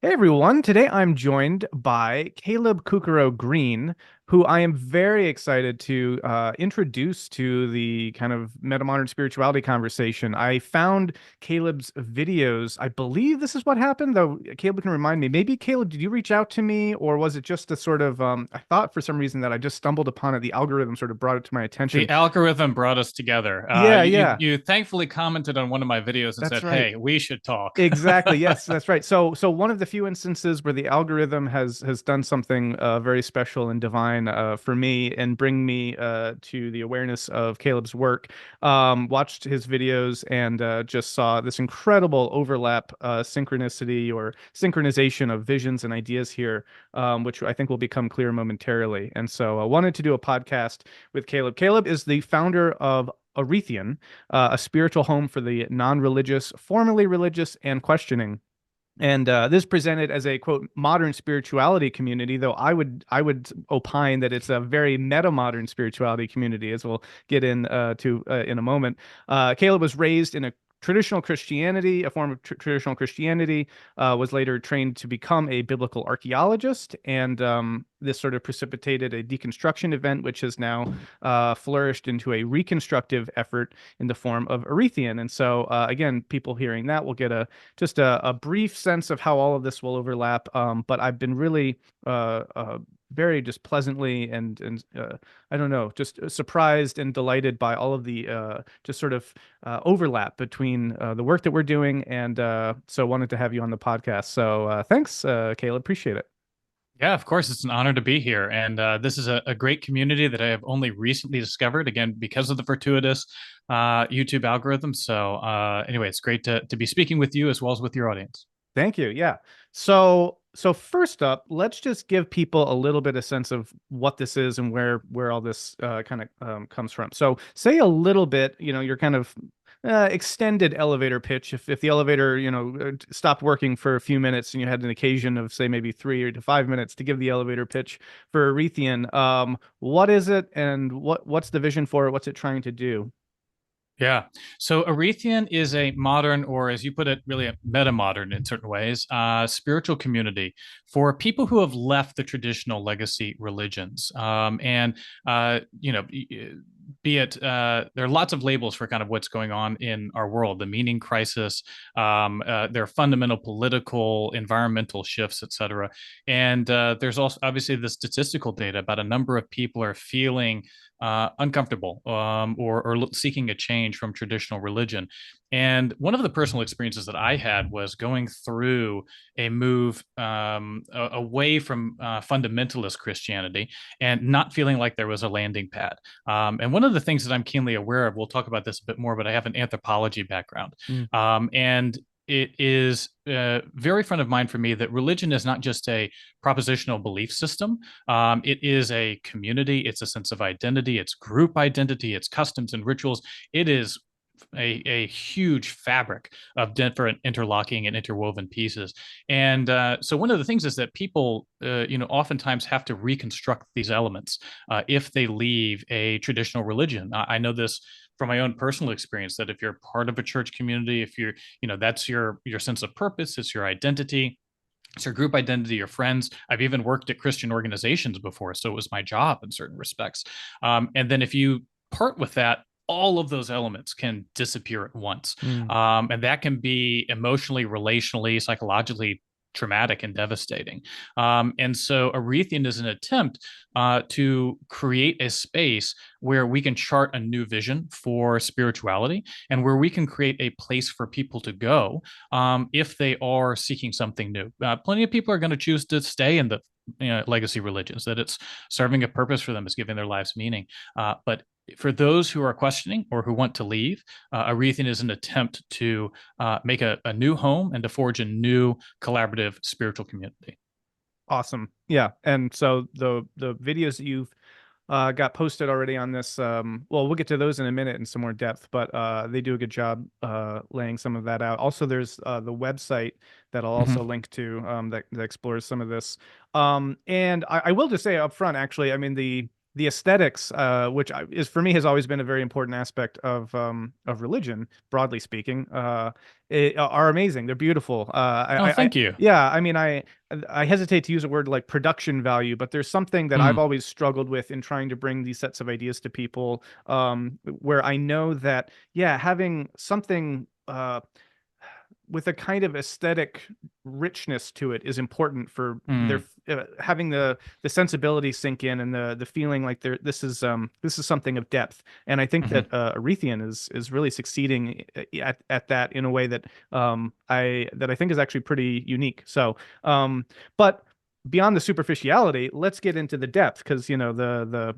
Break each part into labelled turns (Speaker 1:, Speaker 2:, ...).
Speaker 1: Hey everyone, today I'm joined by Caleb Cuccaro-Green, who I am very excited to introduce to the kind of metamodern spirituality conversation. I found Caleb's videos. I believe this is what happened, though Caleb can remind me. Maybe Caleb, did you reach out to me, or was it just a sort of, I thought for some reason that I just stumbled upon it. The algorithm sort of brought it to my attention.
Speaker 2: The algorithm brought us together.
Speaker 1: Yeah, yeah,
Speaker 2: You thankfully commented on one of my videos and
Speaker 1: that's
Speaker 2: said,
Speaker 1: right.
Speaker 2: "Hey, we should talk."
Speaker 1: Exactly. Yes, that's right. So one of the few instances where the algorithm has done something very special and divine for me and bring me to the awareness of Caleb's work. Watched his videos and just saw this incredible overlap, synchronicity or synchronization of visions and ideas here, which I think will become clear momentarily. And so I wanted to do a podcast with Caleb. Caleb is the founder of Arethion, a spiritual home for the non-religious, formerly religious, and questioning. And this presented as a quote modern spirituality community, though I would opine that it's a very meta-modern spirituality community, as we'll get in to in a moment. Caleb was raised in a traditional Christianity, a form of traditional Christianity, was later trained to become a biblical archaeologist, and this sort of precipitated a deconstruction event, which has now flourished into a reconstructive effort in the form of Arethion. And so, again, people hearing that will get a brief sense of how all of this will overlap. But I've been really very just pleasantly and I don't know, just surprised and delighted by all of the just sort of overlap between the work that we're doing, and so wanted to have you on the podcast. So thanks, Caleb. Appreciate it.
Speaker 2: Yeah, of course, it's an honor to be here. And this is a great community that I have only recently discovered, again, because of the fortuitous YouTube algorithm. So, anyway, it's great to be speaking with you as well as with your audience.
Speaker 1: Thank you. Yeah. So first up, let's just give people a little bit of sense of what this is and where all this kind of comes from. So say a little bit, your kind of extended elevator pitch. If the elevator, stopped working for a few minutes and you had an occasion of say maybe 3 to 5 minutes to give the elevator pitch for Arethion, what is it and what's the vision for it? What's it trying to do?
Speaker 2: Yeah. So Arethion is a modern, or as you put it, really a metamodern in certain ways, spiritual community for people who have left the traditional legacy religions. Be it, there are lots of labels for kind of what's going on in our world, the meaning crisis, there are fundamental political, environmental shifts, et cetera. And there's also obviously the statistical data about a number of people are feeling uncomfortable or seeking a change from traditional religion. And one of the personal experiences that I had was going through a move away from fundamentalist Christianity and not feeling like there was a landing pad. And one of the things that I'm keenly aware of, we'll talk about this a bit more, but I have an anthropology background.
Speaker 1: Mm,
Speaker 2: And it is very front of mind for me that religion is not just a propositional belief system. It is a community. It's a sense of identity. It's group identity. It's customs and rituals. It is a huge fabric of different interlocking and interwoven pieces. And so one of the things is that people, oftentimes have to reconstruct these elements if they leave a traditional religion. I know this from my own personal experience that if you're part of a church community, if you're, that's your sense of purpose, it's your identity, it's your group identity, your friends. I've even worked at Christian organizations before, so it was my job in certain respects. And then if you part with that, all of those elements can disappear at once.
Speaker 1: mm.
Speaker 2: And that can be emotionally, relationally, psychologically traumatic and devastating. And so Arethian is an attempt to create a space where we can chart a new vision for spirituality and where we can create a place for people to go if they are seeking something new. Plenty of people are going to choose to stay in the legacy religions, that it's serving a purpose for them, is giving their lives meaning. But for those who are questioning or who want to leave, Arethian is an attempt to make a new home and to forge a new collaborative spiritual community.
Speaker 1: Awesome. Yeah. And so the videos that you've got posted already on this, well, we'll get to those in a minute in some more depth, but they do a good job laying some of that out. Also, there's the website that I'll also
Speaker 2: Mm-hmm.
Speaker 1: link to that explores some of this. And I will just say up front, actually, I mean, the aesthetics, which is for me has always been a very important aspect of religion, broadly speaking, are amazing. They're beautiful.
Speaker 2: Oh, thank you.
Speaker 1: Yeah, I mean, I hesitate to use a word like production value, but there's something that I've
Speaker 2: Mm,
Speaker 1: always struggled with in trying to bring these sets of ideas to people, where I know that, yeah, having something with a kind of aesthetic richness to it is important for their
Speaker 2: mm,
Speaker 1: having the sensibility sink in, and the feeling like this is something of depth. And I think
Speaker 2: hmm
Speaker 1: that Arethion is really succeeding at that in a way that I think is actually pretty unique. So but beyond the superficiality, let's get into the depth, because the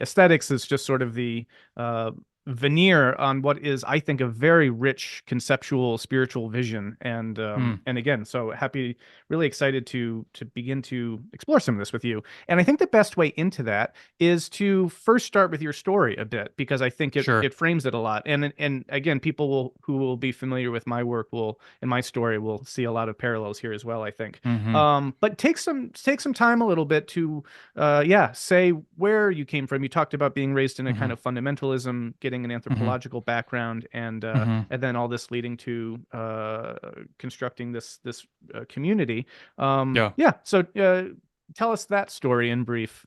Speaker 1: aesthetics is just sort of the uh, veneer on what is, I think, a very rich conceptual spiritual vision.
Speaker 2: mm,
Speaker 1: And again, so happy, really excited to begin to explore some of this with you. And I think the best way into that is to first start with your story a bit, because I think it
Speaker 2: sure.
Speaker 1: frames it a lot. And again, people who will be familiar with my work will, and my story, will see a lot of parallels here as well, I think.
Speaker 2: Hmm
Speaker 1: But take some time a little bit to yeah, say where you came from. You talked about being raised in a kind
Speaker 2: hmm
Speaker 1: of fundamentalism, getting an
Speaker 2: hmm
Speaker 1: anthropological background,
Speaker 2: hmm
Speaker 1: and then all this leading to constructing this community.
Speaker 2: Yeah.
Speaker 1: Yeah, so tell us that story in brief.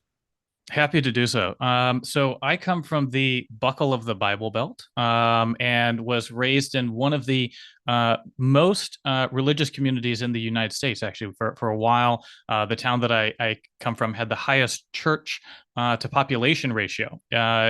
Speaker 2: Happy to do so. So I come from the buckle of the Bible Belt, and was raised in one of the most religious communities in the United States. Actually, for a while, the town that I come from had the highest church to population ratio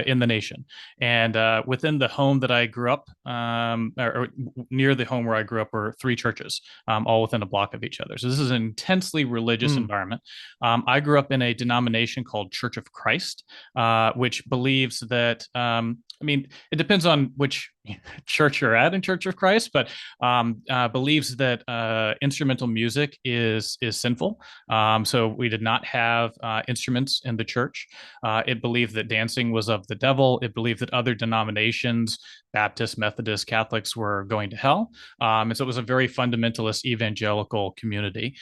Speaker 2: in the nation. And within the home that I grew up, or near the home where I grew up, were three churches, all within a block of each other. So this is an intensely religious
Speaker 1: Mm,
Speaker 2: environment. I grew up in a denomination called Church of Christ, which believes that, I mean, it depends on which church you're at in Church of Christ, but believes that instrumental music is sinful. So we did not have instruments in the church. It believed that dancing was of the devil. It believed that other denominations, Baptists, Methodists, Catholics, were going to hell. And so it was a very fundamentalist evangelical community.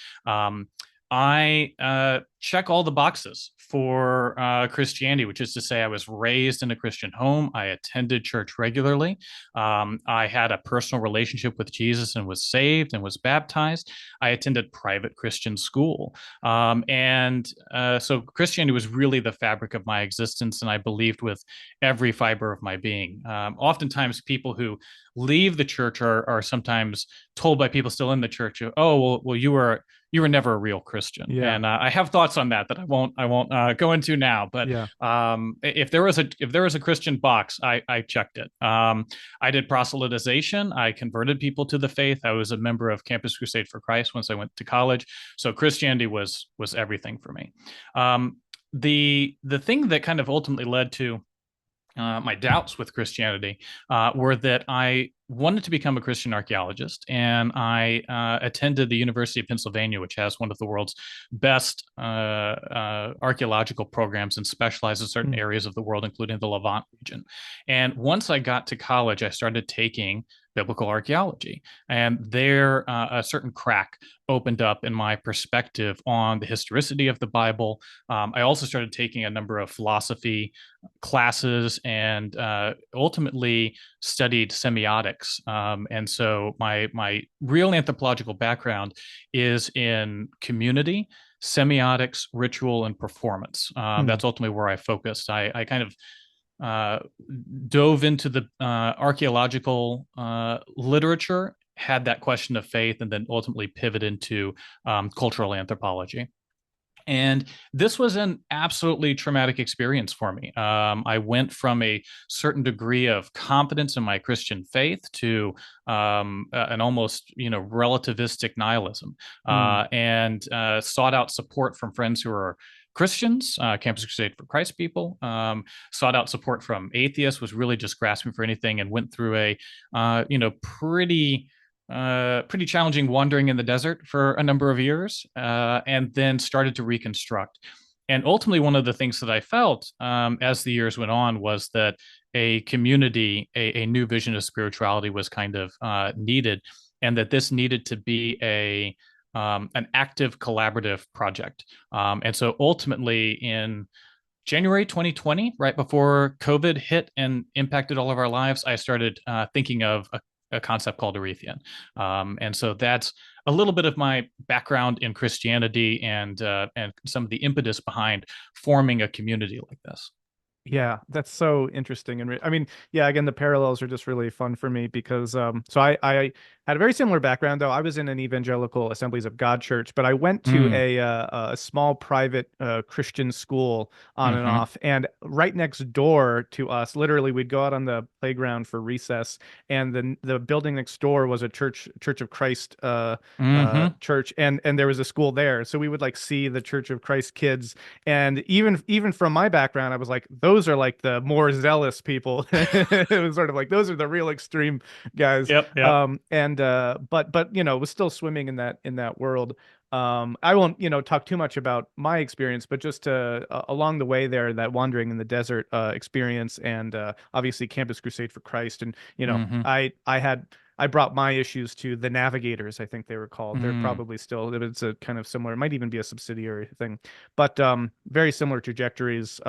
Speaker 2: I check all the boxes for Christianity, which is to say, I was raised in a Christian home. I attended church regularly. I had a personal relationship with Jesus and was saved and was baptized. I attended private Christian school. So Christianity was really the fabric of my existence, and I believed with every fiber of my being. Oftentimes, people who leave the church are sometimes told by people still in the church, "Oh, well, you were never a real Christian."
Speaker 1: yeah,
Speaker 2: And I have thoughts on that I won't go into now. But
Speaker 1: yeah.
Speaker 2: if there was a Christian box, I checked it. I did proselytization. I converted people to the faith. I was a member of Campus Crusade for Christ once I went to college. So Christianity was everything for me. The thing that kind of ultimately led to my doubts with Christianity were that I wanted to become a Christian archaeologist, and I attended the University of Pennsylvania, which has one of the world's best archaeological programs and specializes in certain
Speaker 1: Mm,
Speaker 2: areas of the world, including the Levant region. And once I got to college, I started taking biblical archaeology, and there a certain crack opened up in my perspective on the historicity of the Bible. I also started taking a number of philosophy classes, and ultimately studied semiotics. And so my real anthropological background is in community, semiotics, ritual, and performance.
Speaker 1: mm,
Speaker 2: That's ultimately where I focused. I kind of uh, dove into the archaeological literature, had that question of faith, and then ultimately pivoted into cultural anthropology. And this was an absolutely traumatic experience for me. I went from a certain degree of confidence in my Christian faith to an almost, relativistic nihilism,
Speaker 1: mm,
Speaker 2: and sought out support from friends who are Christians, Campus Crusade for Christ people. Sought out support from atheists, was really just grasping for anything, and went through a, pretty challenging wandering in the desert for a number of years, and then started to reconstruct. And ultimately, one of the things that I felt as the years went on was that a community, a new vision of spirituality was kind of needed, and that this needed to be an active collaborative project. And so ultimately, in January 2020, right before COVID hit and impacted all of our lives, I started thinking of a concept called Arethion. And so that's a little bit of my background in Christianity and some of the impetus behind forming a community like this.
Speaker 1: Yeah, that's so interesting. And I mean, yeah, again, the parallels are just really fun for me because I had a very similar background, though. I was in an evangelical Assemblies of God church, but I went to
Speaker 2: Mm,
Speaker 1: a small private Christian school on and
Speaker 2: hmm
Speaker 1: off. And right next door to us, literally, we'd go out on the playground for recess, and the building next door was a Church of Christ
Speaker 2: hmm
Speaker 1: church, and there was a school there. So we would like see the Church of Christ kids, and even from my background, I was like, those are like the more zealous people. It was sort of like those are the real extreme guys.
Speaker 2: Yep, yep.
Speaker 1: And but was still swimming in that world. I won't talk too much about my experience, but just along the way there, that wandering in the desert experience, and obviously Campus Crusade for Christ, and
Speaker 2: hmm
Speaker 1: I brought my issues to the Navigators, I think they were called. They're
Speaker 2: Mm.
Speaker 1: probably still, it's a kind of similar, it might even be a subsidiary thing, but very similar trajectories.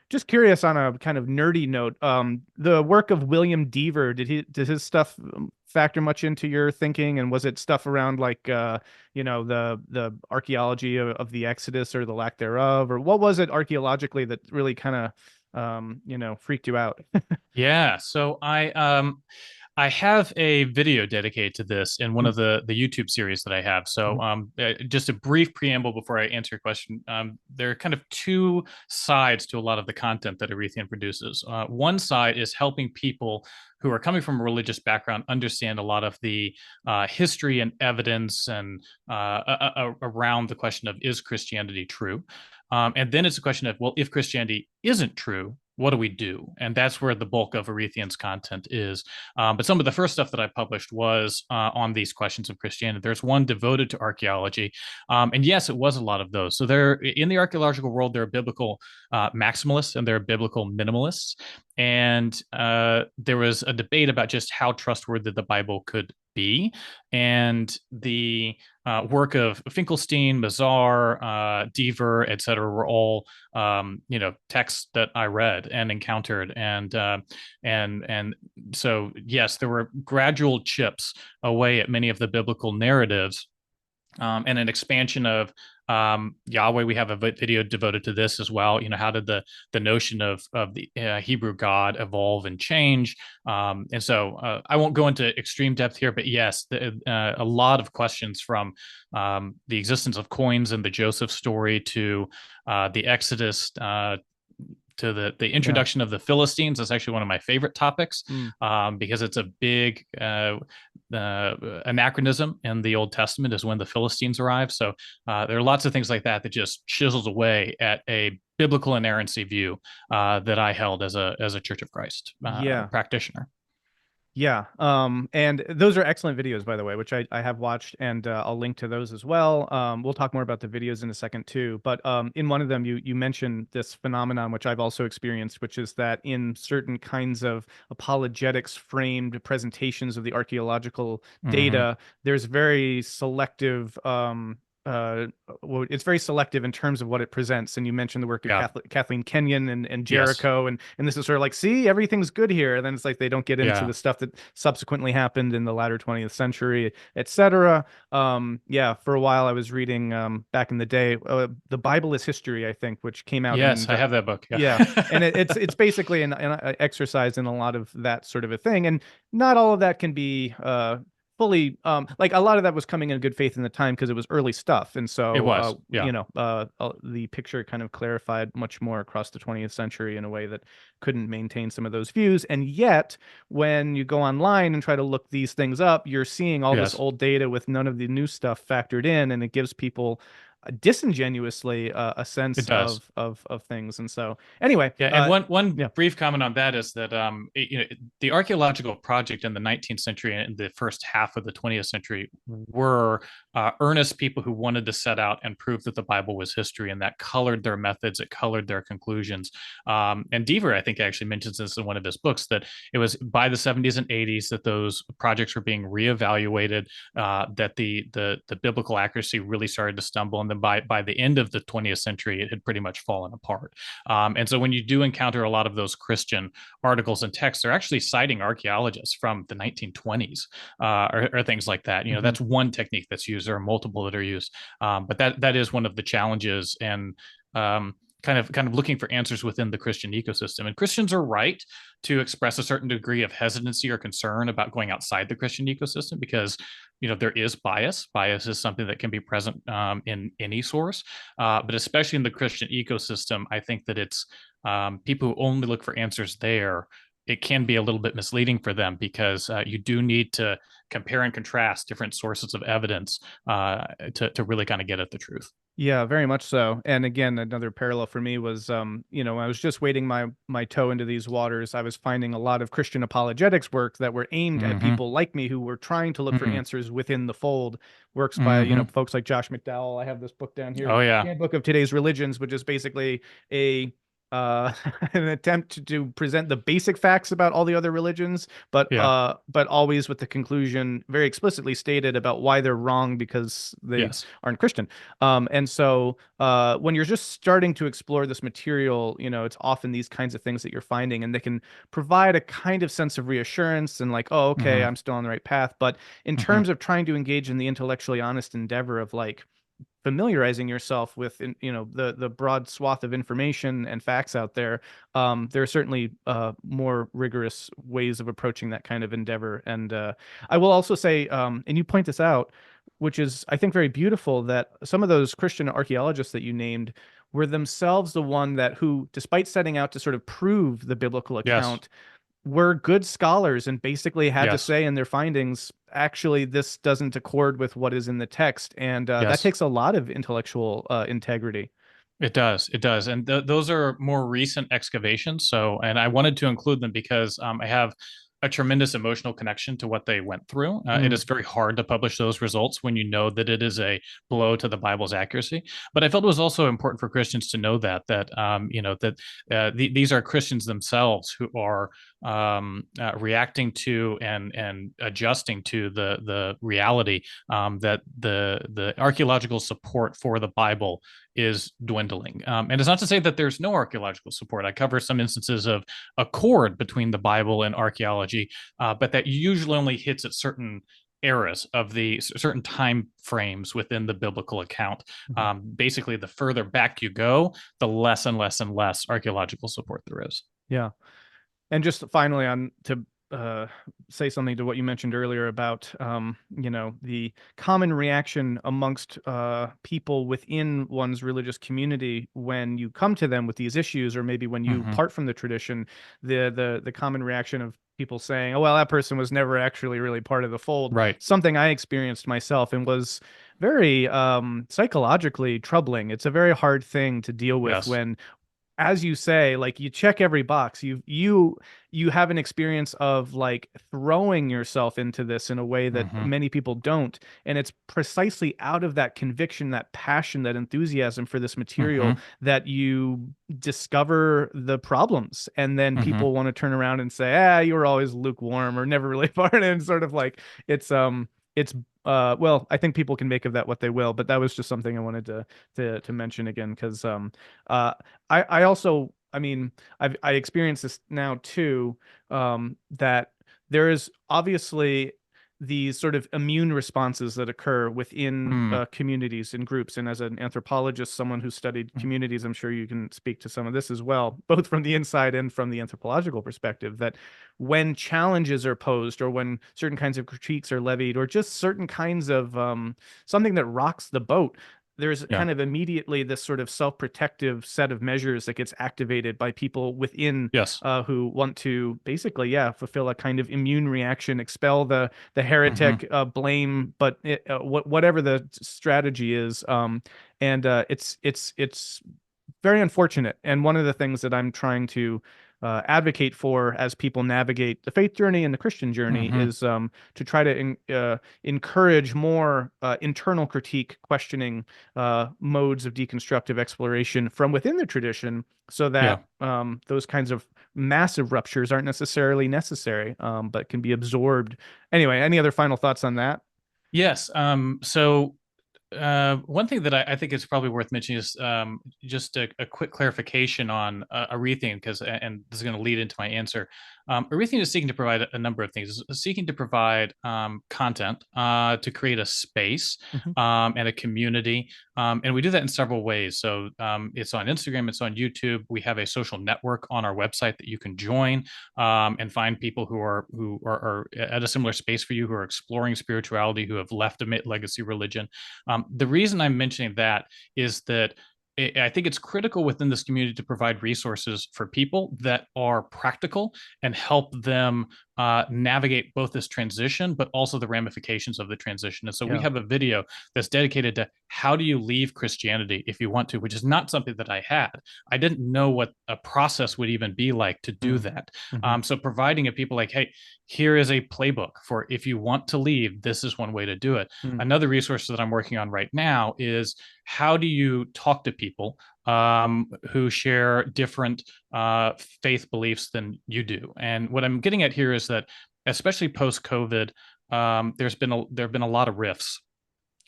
Speaker 1: Just curious on a kind of nerdy note, the work of William Deaver, did his stuff factor much into your thinking? And was it stuff around like, the archaeology of the Exodus or the lack thereof? Or what was it archaeologically that really kind of, freaked you out?
Speaker 2: Yeah, so I have a video dedicated to this in one of the YouTube series that I have. So, just a brief preamble before I answer your question. There are kind of two sides to a lot of the content that Arethion produces. One side is helping people who are coming from a religious background understand a lot of the history and evidence and around the question of is Christianity true? And then it's a question of, well, if Christianity isn't true, what do we do? And that's where the bulk of Arethion's content is. But some of the first stuff that I published was on these questions of Christianity. There's one devoted to archaeology, and yes, it was a lot of those. So there, in the archaeological world, there are biblical maximalists and there are biblical minimalists, and there was a debate about just how trustworthy the Bible could be, and the work of Finkelstein, Mazar, Deaver, et cetera, were all texts that I read and encountered, and so yes, there were gradual chips away at many of the biblical narratives, and an expansion of Yahweh. We have a video devoted to this as well. How did the notion of the Hebrew God evolve and change? And so I won't go into extreme depth here, but yes, a lot of questions from the existence of coins in the Joseph story to the Exodus. To the
Speaker 1: Yeah.
Speaker 2: introduction of the Philistines. That's actually one of my favorite topics,
Speaker 1: Mm.
Speaker 2: because it's a big anachronism in the Old Testament is when the Philistines arrive. So there are lots of things like that that just chisels away at a biblical inerrancy view that I held as a Church of Christ
Speaker 1: Yeah.
Speaker 2: practitioner.
Speaker 1: Yeah. And those are excellent videos, by the way, which I have watched, and I'll link to those as well. We'll talk more about the videos in a second too. But in one of them, you mentioned this phenomenon, which I've also experienced, which is that in certain kinds of apologetics framed presentations of the archaeological
Speaker 2: Mm-hmm.
Speaker 1: data, there's very selective it's very selective in terms of what it presents. And you mentioned the work of
Speaker 2: Yeah.
Speaker 1: Kathleen Kenyon and
Speaker 2: Yes.
Speaker 1: Jericho, and this is sort of like, see, everything's good here. And then it's like they don't get into
Speaker 2: Yeah.
Speaker 1: the stuff that subsequently happened in the latter 20th century, etc. Yeah, for a while I was reading back in the day, The Bible is History, I think, which came out in
Speaker 2: Yes, I
Speaker 1: the
Speaker 2: have that book.
Speaker 1: yeah,
Speaker 2: Yeah.
Speaker 1: and it's basically an exercise in a lot of that sort of a thing, and not all of that can be fully like a lot of that was coming in good faith in the time because it was early stuff, and
Speaker 2: It
Speaker 1: so
Speaker 2: was. Yeah.
Speaker 1: the picture kind of clarified much more across the 20th century in a way that couldn't maintain some of those views. And yet when you go online and try to look these things up, you're seeing all this
Speaker 2: Yes.
Speaker 1: old data with none of the new stuff factored in, and it gives people disingenuously a
Speaker 2: It
Speaker 1: sense
Speaker 2: does.
Speaker 1: of things. And so anyway,
Speaker 2: Yeah, and one
Speaker 1: yeah.
Speaker 2: brief comment on that is that the archaeological project in the 19th century and the first half of the 20th century were earnest people who wanted to set out and prove that the Bible was history, and that colored their methods, it colored their conclusions. And Deaver, I think, actually mentions this in one of his books that it was by the 70s and 80s that those projects were being reevaluated, that the biblical accuracy really started to stumble, and then by the end of the 20th century, it had pretty much fallen apart. And so when you do encounter a lot of those Christian articles and texts, they're actually citing archaeologists from the 1920s or things like that.
Speaker 1: Mm-hmm.
Speaker 2: That's one technique that's used. There are multiple that are used, but that is one of the challenges. And kind of looking for answers within the Christian ecosystem. And Christians are right to express a certain degree of hesitancy or concern about going outside the Christian ecosystem because there is bias. Bias is something that can be present in any source, but especially in the Christian ecosystem, I think that it's people who only look for answers there. It can be a little bit misleading for them because you do need to compare and contrast different sources of evidence to really kind of get at the truth.
Speaker 1: Yeah, very much so. And again, another parallel for me was, I was just wading my toe into these waters. I was finding a lot of Christian apologetics work that were aimed at
Speaker 2: Mm-hmm.
Speaker 1: people like me who were trying to look for
Speaker 2: Mm-hmm.
Speaker 1: answers within the fold. Works by,
Speaker 2: Mm-hmm.
Speaker 1: folks like Josh McDowell. I have this book down here,
Speaker 2: Oh yeah.
Speaker 1: Handbook of Today's Religions, which is basically a uh an attempt to present the basic facts about all the other religions,
Speaker 2: Yeah.
Speaker 1: but always with the conclusion very explicitly stated about why they're wrong because they
Speaker 2: Yes.
Speaker 1: aren't Christian. And so when you're just starting to explore this material, it's often these kinds of things that you're finding, and they can provide a kind of sense of reassurance and like, oh, okay,
Speaker 2: Mm-hmm.
Speaker 1: I'm still on the right path. But in
Speaker 2: Mm-hmm.
Speaker 1: terms of trying to engage in the intellectually honest endeavor of like familiarizing yourself with the broad swath of information and facts out there, there are certainly more rigorous ways of approaching that kind of endeavor. And I will also say, and you point this out, which is I think very beautiful, that some of those Christian archaeologists that you named were themselves the one that who, despite setting out to sort of prove the biblical
Speaker 2: Yes.
Speaker 1: account, were good scholars and basically had to
Speaker 2: Yes.
Speaker 1: say in their findings, actually, this doesn't accord with what is in the text. And that
Speaker 2: Yes.
Speaker 1: takes a lot of intellectual integrity.
Speaker 2: It does. It does. And those are more recent excavations. So, and I wanted to include them because I have a tremendous emotional connection to what they went through. It
Speaker 1: Mm,
Speaker 2: is very hard to publish those results when you know that it is a blow to the Bible's accuracy. But I felt it was also important for Christians to know that these are Christians themselves who are reacting to and adjusting to the reality that the archaeological support for the Bible is dwindling. And it's not to say that there's no archaeological support. I cover some instances of accord between the Bible and archaeology, but that usually only hits at certain eras of the certain time frames within the biblical account.
Speaker 1: mhm.
Speaker 2: Basically, the further back you go, the less and less and less archaeological support there is.
Speaker 1: Yeah. And just finally, on to uh, say something to what you mentioned earlier about, the common reaction amongst people within one's religious community when you come to them with these issues, or maybe when you
Speaker 2: Mm-hmm.
Speaker 1: part from the tradition, the common reaction of people saying, "Oh, well, that person was never actually really part of the fold."
Speaker 2: Right.
Speaker 1: Something I experienced myself and was very psychologically troubling. It's a very hard thing to deal with
Speaker 2: Yes.
Speaker 1: when, as you say, like, you check every box. You have an experience of like throwing yourself into this in a way that
Speaker 2: Mm-hmm.
Speaker 1: many people don't, and it's precisely out of that conviction, that passion, that enthusiasm for this material
Speaker 2: Mm-hmm.
Speaker 1: that you discover the problems, and then
Speaker 2: Mm-hmm.
Speaker 1: people want to turn around and say, "Ah, you were always lukewarm or never really part," and sort of like it's well, I think people can make of that what they will, but that was just something I wanted to mention again, because uh I also, I mean, I experience this now too, that there is obviously these sort of immune responses that occur within
Speaker 2: Mm-hmm.
Speaker 1: communities and groups. And as an anthropologist, someone who studied communities, I'm sure you can speak to some of this as well, both from the inside and from the anthropological perspective, that when challenges are posed, or when certain kinds of critiques are levied, or just certain kinds of something that rocks the boat, there's
Speaker 2: Yeah.
Speaker 1: kind of immediately this sort of self-protective set of measures that gets activated by people within,
Speaker 2: Yes.
Speaker 1: who want to basically, yeah, fulfill a kind of immune reaction, expel the
Speaker 2: Mm-hmm.
Speaker 1: heretic, blame, but whatever the strategy is, and it's very unfortunate. And one of the things that I'm trying to advocate for as people navigate the faith journey and the Christian journey
Speaker 2: Mm-hmm.
Speaker 1: is, to try to encourage more internal critique, questioning modes of deconstructive exploration from within the tradition, so
Speaker 2: Yeah.
Speaker 1: that those kinds of massive ruptures aren't necessarily necessary, but can be absorbed. Anyway, any other final thoughts on that?
Speaker 2: Yes. So One thing that I think is probably worth mentioning is just a quick clarification on Arethion, because, and this is going to lead into my answer. Arethion is seeking to provide a number of things. It's seeking to provide content to create a space
Speaker 1: Hmm.
Speaker 2: and a community, and we do that in several ways. So it's on Instagram, it's on YouTube. We have a social network on our website that you can join and find people who are at a similar space for you, who are exploring spirituality, who have left a legacy religion. The reason I'm mentioning that is that I think it's critical within this community to provide resources for people that are practical and help them navigate both this transition, but also the ramifications of the transition. And so we
Speaker 1: Yeah.
Speaker 2: have a video that's dedicated to how do you leave Christianity if you want to, which is not something that I had. I didn't know what a process would even be like to do that.
Speaker 1: Mm-hmm.
Speaker 2: So providing it people like, hey, here is a playbook for if you want to leave, this is one way to do it.
Speaker 1: Mm.
Speaker 2: Another resource that I'm working on right now is how do you talk to people who share different faith beliefs than you do? And what I'm getting at here is that, especially post COVID, there have been a lot of rifts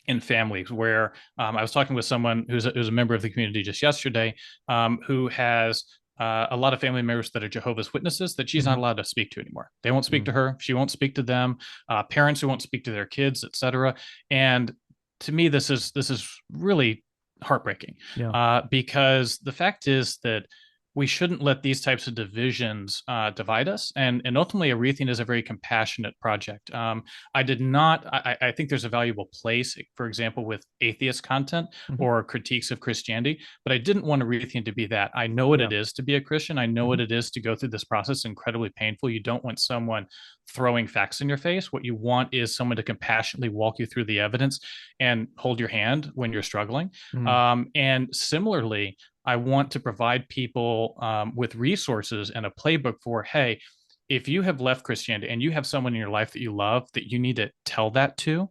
Speaker 2: in families where I was talking with someone who's a member of the community just yesterday, who has a lot of family members that are Jehovah's Witnesses that she's not
Speaker 1: Mm-hmm.
Speaker 2: allowed to speak to anymore. They won't speak
Speaker 1: Mm.
Speaker 2: to her. She won't speak to them. Parents who won't speak to their kids, etc. And to me, this is really heartbreaking
Speaker 1: Yeah.
Speaker 2: because the fact is that we shouldn't let these types of divisions divide us. And ultimately, Arethion is a very compassionate project. I did not. I think there's a valuable place, for example, with atheist content
Speaker 1: Mm-hmm.
Speaker 2: or critiques of Christianity, but I didn't want Arethion to be that. I know what
Speaker 1: Yeah.
Speaker 2: it is to be a Christian. I know
Speaker 1: Mm-hmm.
Speaker 2: what it is to go through this process, incredibly painful. You don't want someone throwing facts in your face. What you want is someone to compassionately walk you through the evidence and hold your hand when you're struggling.
Speaker 1: Mm.
Speaker 2: And similarly, I want to provide people with resources and a playbook for, hey, if you have left Christianity and you have someone in your life that you love that you need to tell that to,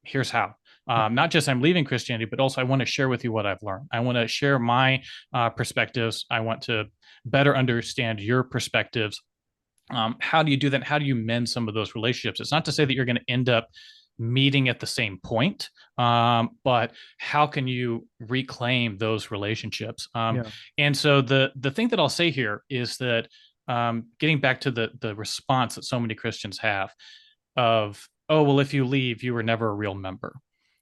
Speaker 2: here's how.
Speaker 1: Mm-hmm.
Speaker 2: Not just I'm leaving Christianity, but also I want to share with you what I've learned. I want to share my perspectives. I want to better understand your perspectives. How do you do that? How do you mend some of those relationships? It's not to say that you're going to end up meeting at the same point, but how can you reclaim those relationships?
Speaker 1: Yeah.
Speaker 2: And so the thing that I'll say here is that getting back to the response that so many Christians have of, oh, well, if you leave, you were never a real member.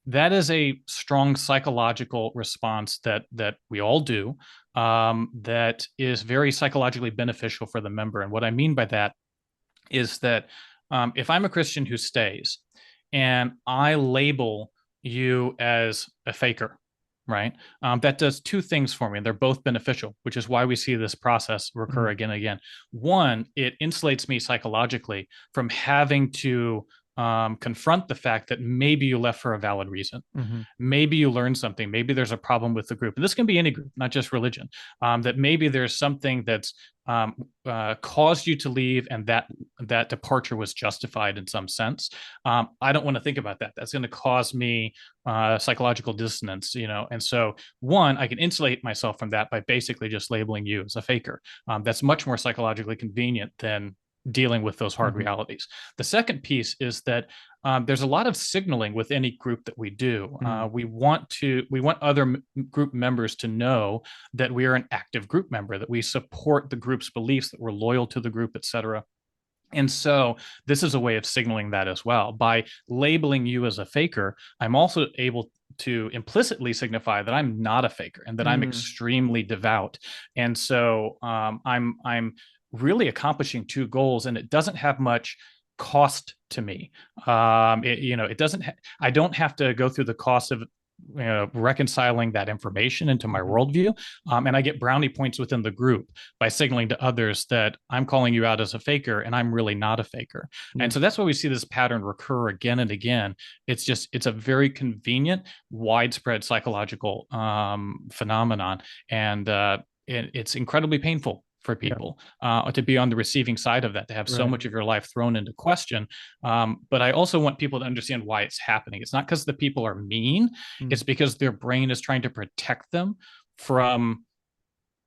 Speaker 2: That is a strong psychological response that we all do, that is very psychologically beneficial for the member. And what I mean by that is that if I'm a Christian who stays and I label you as a faker, right? That does two things for me, and they're both beneficial, which is why we see this process recur
Speaker 1: Mm-hmm.
Speaker 2: again and again. One, it insulates me psychologically from having to confront the fact that maybe you left for a valid reason.
Speaker 1: Mm-hmm.
Speaker 2: Maybe you learned something. Maybe there's a problem with the group. And this can be any group, not just religion. That maybe there's something that's caused you to leave, and that departure was justified in some sense. I don't want to think about that. That's going to cause me psychological dissonance, And so, one, I can insulate myself from that by basically just labeling you as a faker. That's much more psychologically convenient than dealing with those hard
Speaker 1: Mm-hmm.
Speaker 2: realities. The second piece is that there's a lot of signaling with any group that we do.
Speaker 1: Mm.
Speaker 2: We want other group members to know that we are an active group member, that we support the group's beliefs, that we're loyal to the group, etc. And so this is a way of signaling that as well. By labeling you as a faker, I'm also able to implicitly signify that I'm not a faker and that I'm
Speaker 1: Mm.
Speaker 2: extremely devout. And so I'm really accomplishing two goals, and it doesn't have much cost to me. It doesn't. I don't have to go through the cost of reconciling that information into my
Speaker 1: Mm-hmm.
Speaker 2: worldview, and I get brownie points within the group by signaling to others that I'm calling you out as a faker and I'm really not a faker.
Speaker 1: Yeah.
Speaker 2: And so that's why we see this pattern recur again and again. It's a very convenient, widespread psychological phenomenon, and it's incredibly painful for
Speaker 1: Yeah.
Speaker 2: people to be on the receiving side of that, to have so
Speaker 1: Right.
Speaker 2: much of your life thrown into question. But I also want people to understand why it's happening. It's not because the people are mean,
Speaker 1: Mm.
Speaker 2: it's because their brain is trying to protect them from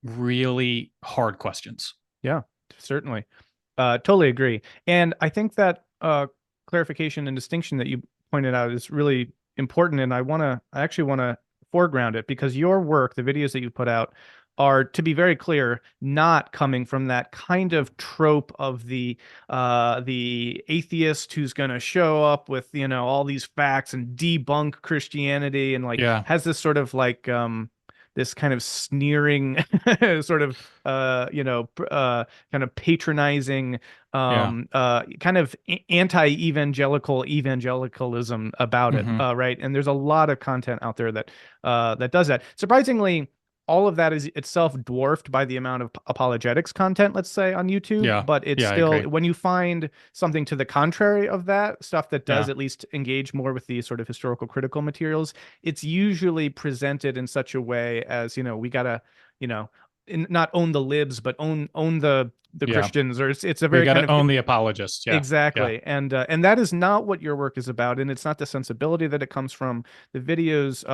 Speaker 2: really hard questions.
Speaker 1: Yeah, certainly. Totally agree. And I think that clarification and distinction that you pointed out is really important, and I actually want to foreground it because your work, the videos that you put out, are, to be very clear, not coming from that kind of trope of the atheist who's going to show up with, all these facts and debunk Christianity, and like
Speaker 2: Yeah.
Speaker 1: has this sort of like this kind of sneering sort of kind of patronizing
Speaker 2: Yeah.
Speaker 1: kind of anti-evangelical evangelicalism about it,
Speaker 2: Hmm.
Speaker 1: right? And there's a lot of content out there that does that. Surprisingly, all of that is itself dwarfed by the amount of apologetics content, let's say, on YouTube,
Speaker 2: Yeah.
Speaker 1: but it's
Speaker 2: Yeah, I
Speaker 1: still,
Speaker 2: agree.
Speaker 1: when you find something to the contrary of that, stuff that does
Speaker 2: Yeah.
Speaker 1: at least engage more with the sort of historical critical materials, it's usually presented in such a way as, we gotta, you know, not own the libs, but own the
Speaker 2: Yeah.
Speaker 1: Christians, or it's a
Speaker 2: We
Speaker 1: very
Speaker 2: got
Speaker 1: kind
Speaker 2: to
Speaker 1: of
Speaker 2: own the apologists. Yeah. Yeah.
Speaker 1: exactly. And that is not what your work is about, and it's not the sensibility that it comes from. The videos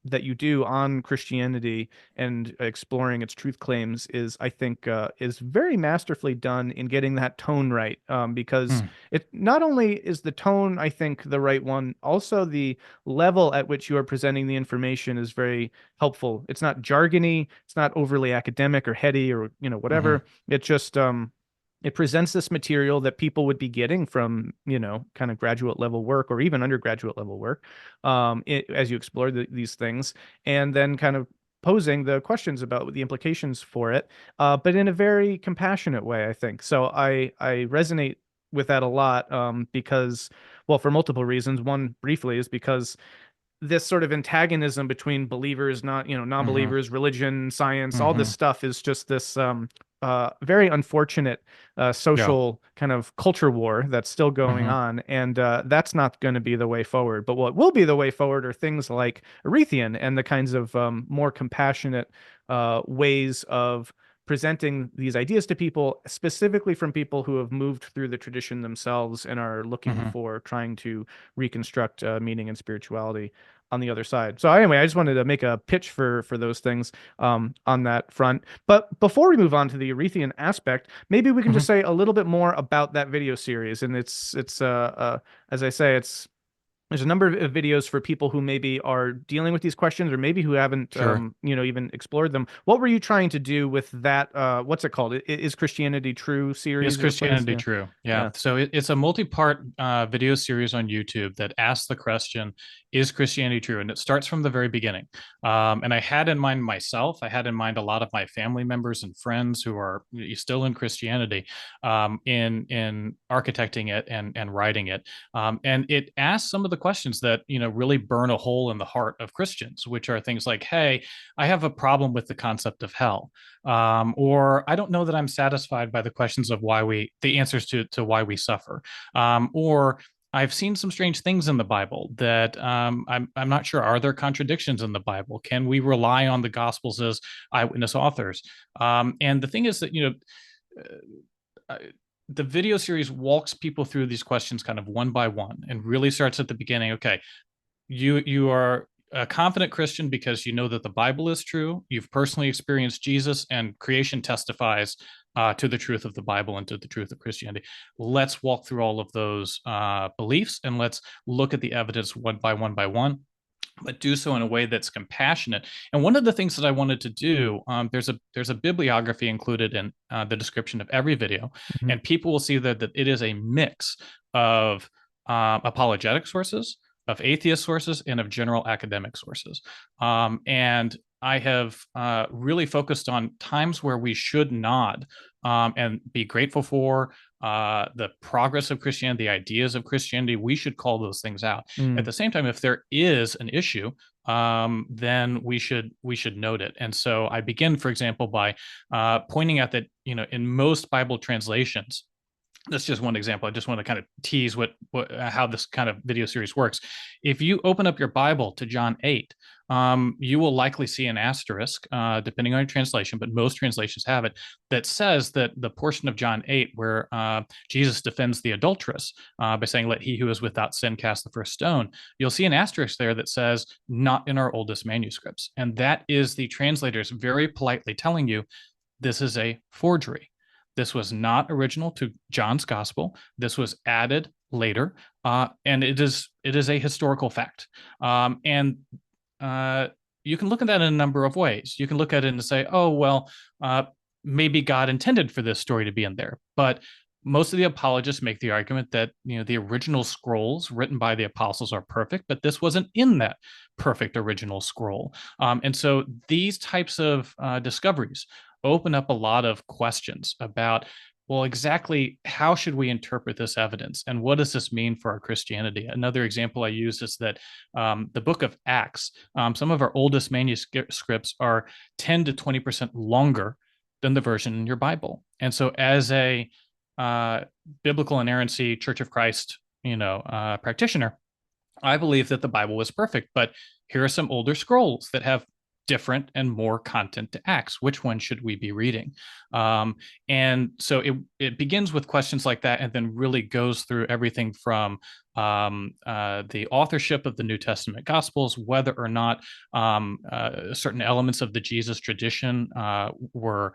Speaker 1: that you do on Christianity and exploring its truth claims is, I think, is very masterfully done in getting that tone right. Because
Speaker 2: Hmm.
Speaker 1: it not only is the tone, I think, the right one, also the level at which you are presenting the information is very helpful. It's not jargony, it's not overly academic or heady or
Speaker 2: Hmm.
Speaker 1: whatever. It just it presents this material that people would be getting from, kind of graduate level work or even undergraduate level work, as you explore these things, and then kind of posing the questions about the implications for it, but in a very compassionate way, I think. So I resonate with that a lot, because, well, for multiple reasons. One, briefly, is because this sort of antagonism between believers, not
Speaker 2: Hmm.
Speaker 1: non-believers, religion, science, all this
Speaker 2: Hmm.
Speaker 1: stuff is just this very unfortunate
Speaker 2: Yeah.
Speaker 1: social kind of culture war that's still going
Speaker 2: Hmm.
Speaker 1: on, and that's not going to be the way forward. But what will be the way forward are things like Arethion and the kinds of more compassionate ways of presenting these ideas to people, specifically from people who have moved through the tradition themselves and are looking
Speaker 2: Hmm.
Speaker 1: for trying to reconstruct meaning and spirituality on the other side. So anyway, I just wanted to make a pitch for those things on that front. But before we move on to the Arethian aspect, maybe we can just
Speaker 2: Hmm.
Speaker 1: say a little bit more about that video series. And as I say, there's a number of videos for people who maybe are dealing with these questions or maybe who haven't
Speaker 2: Sure.
Speaker 1: even explored them. What were you trying to do with that? What's it called? Is Christianity True
Speaker 2: Is
Speaker 1: series your place?
Speaker 2: Christianity
Speaker 1: Yeah.
Speaker 2: true? Yeah.
Speaker 1: Yeah.
Speaker 2: So it's a multi-part video series on YouTube that asks the question, is Christianity true? And it starts from the very beginning. And I had in mind myself, I had in mind a lot of my family members and friends who are still in Christianity, in architecting it and writing it. And it asks some of the questions that, really burn a hole in the heart of Christians, which are things like, hey, I have a problem with the concept of hell. Or I don't know that I'm satisfied by the questions of the answers to why we suffer, or I've seen some strange things in the Bible that I'm not sure. Are there contradictions in the Bible? Can we rely on the Gospels as eyewitness authors? And the thing is that uh, the video series walks people through these questions kind of one by one and really starts at the beginning. Okay, you are a confident Christian because you know that the Bible is true. You've personally experienced Jesus, and creation testifies to the truth of the Bible and to the truth of Christianity. Let's walk through all of those beliefs and let's look at the evidence one by one by one, but do so in a way that's compassionate. And one of the things that I wanted to do, there's a bibliography included in the description of every video,
Speaker 1: Mhm.
Speaker 2: and people will see that it is a mix of apologetic sources, of atheist sources, and of general academic sources. And I have really focused on times where we should nod and be grateful for the progress of Christianity, the ideas of Christianity. We should call those things out. At
Speaker 1: Mm.
Speaker 2: the same time, if there is an issue, then we should note it. And so I begin, for example, by pointing out that in most Bible translations, that's just one example. I just want to kind of tease how this kind of video series works. If you open up your Bible to John 8, you will likely see an asterisk, depending on your translation, but most translations have it, that says that the portion of John 8 where Jesus defends the adulteress by saying, "Let he who is without sin cast the first stone," you'll see an asterisk there that says, "Not in our oldest manuscripts." And that is the translators very politely telling you this is a forgery. This was not original to John's gospel. This was added later, and it is a historical fact. And uh, you can look at that in a number of ways. You can look at it and say, oh, well, uh, maybe God intended for this story to be in there. But most of the apologists make the argument that the original scrolls written by the apostles are perfect, but this wasn't in that perfect original scroll. And so these types of discoveries open up a lot of questions about, well, exactly how should we interpret this evidence, and what does this mean for our Christianity? Another example I use is that the book of Acts, some of our oldest manuscripts are 10 to 20% longer than the version in your Bible. And so, as a biblical inerrancy Church of Christ, practitioner, I believe that the Bible was perfect, but here are some older scrolls that have different and more content to Acts. Which one should we be reading? And so it begins with questions like that, and then really goes through everything from the authorship of the New Testament Gospels, whether or not certain elements of the Jesus tradition were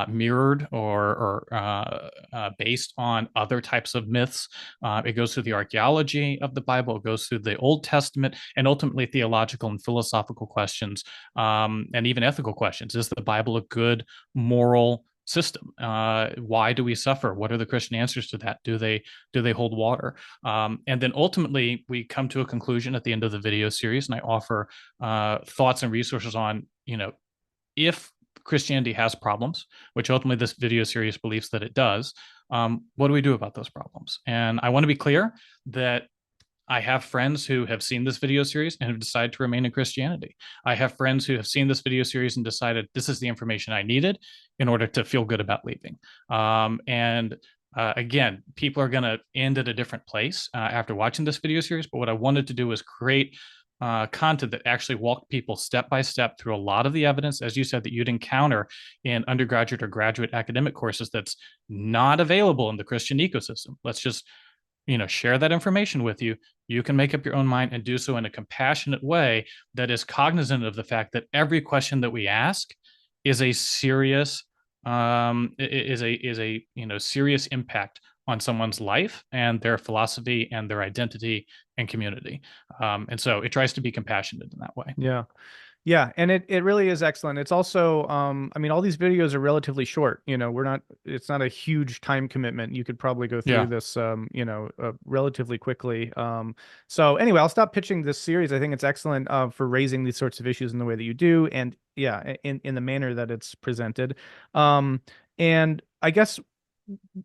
Speaker 2: mirrored or based on other types of myths. It goes through the archaeology of the Bible, it goes through the Old Testament, and ultimately theological and philosophical questions, and even ethical questions. Is the Bible a good moral system? Why do we suffer? What are the Christian answers to that? Do they hold water? And then ultimately we come to a conclusion at the end of the video series, and I offer thoughts and resources on, if Christianity has problems, which ultimately this video series believes that it does, what do we do about those problems? And I want to be clear that I have friends who have seen this video series and have decided to remain in Christianity. I have friends who have seen this video series and decided this is the information I needed in order to feel good about leaving. And again, people are going to end at a different place after watching this video series. But what I wanted to do was create content that actually walked people step by step through a lot of the evidence, as you said, that you'd encounter in undergraduate or graduate academic courses that's not available in the Christian ecosystem. Let's just share that information with you. You can make up your own mind and do so in a compassionate way that is cognizant of the fact that every question that we ask is a serious serious impact on someone's life and their philosophy and their identity and community. And so it tries to be compassionate in that way.
Speaker 1: Yeah. Yeah, and it really is excellent. It's also, I mean, all these videos are relatively short. It's not a huge time commitment. You could probably go through
Speaker 2: Yeah.
Speaker 1: this, relatively quickly. So anyway, I'll stop pitching this series. I think it's excellent for raising these sorts of issues in the way that you do, and yeah, in the manner that it's presented. And I guess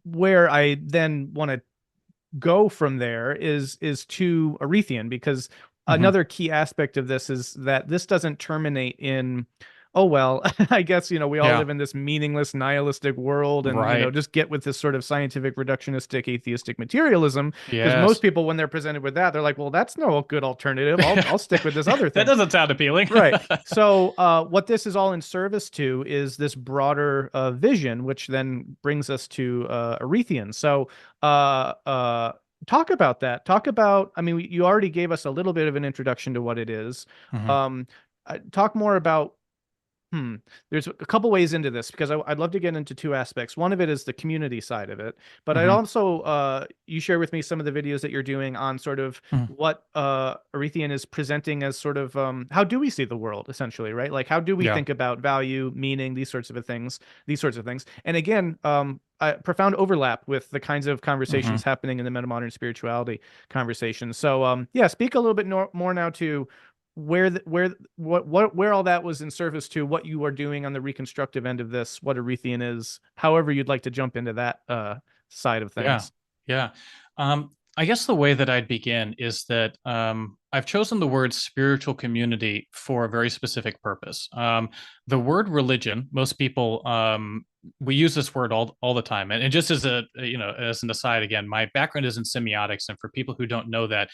Speaker 1: where I then want to go from there is to Arethion, because
Speaker 2: Mm-hmm.
Speaker 1: another key aspect of this is that this doesn't terminate in, oh well, I guess we all
Speaker 2: Yeah.
Speaker 1: live in this meaningless nihilistic world, and
Speaker 2: Right.
Speaker 1: just get with this sort of scientific reductionistic atheistic materialism, because most
Speaker 2: Yes.
Speaker 1: people, when they're presented with that, they're like, well, that's no good alternative. I'll stick with this other
Speaker 2: That
Speaker 1: thing.
Speaker 2: doesn't sound appealing.
Speaker 1: Right. So, what this is all in service to is this broader vision, which then brings us to Arethion. So, uh, uh, talk about that. Talk about, I mean, you already gave us a little bit of an introduction to what it is.
Speaker 2: Mm-hmm.
Speaker 1: Um, talk more about Hmm. There's a couple ways into this, because I'd love to get into two aspects. One of it is the community side of it, but I'd
Speaker 2: Mm-hmm.
Speaker 1: also you share with me some of the videos that you're doing on sort of
Speaker 2: Mm-hmm.
Speaker 1: what Arethion is presenting as sort of how do we see the world, essentially, right? Like, how do we
Speaker 2: Yeah.
Speaker 1: think about value, meaning, these sorts of things. And again, profound overlap with the kinds of
Speaker 2: Mm-hmm.
Speaker 1: conversations happening in the metamodern spirituality conversation. So yeah, speak a little bit more now to where all that was in service to what you are doing on the reconstructive end of this, what Arethion is, however you'd like to jump into that side of
Speaker 2: Yeah.
Speaker 1: things.
Speaker 2: Yeah. I guess the way that I'd begin is that I've chosen the word spiritual community for a very specific purpose. The word religion, most people, we use this word all the time. And just as as an aside, again, my background is in semiotics. And for people who don't know that,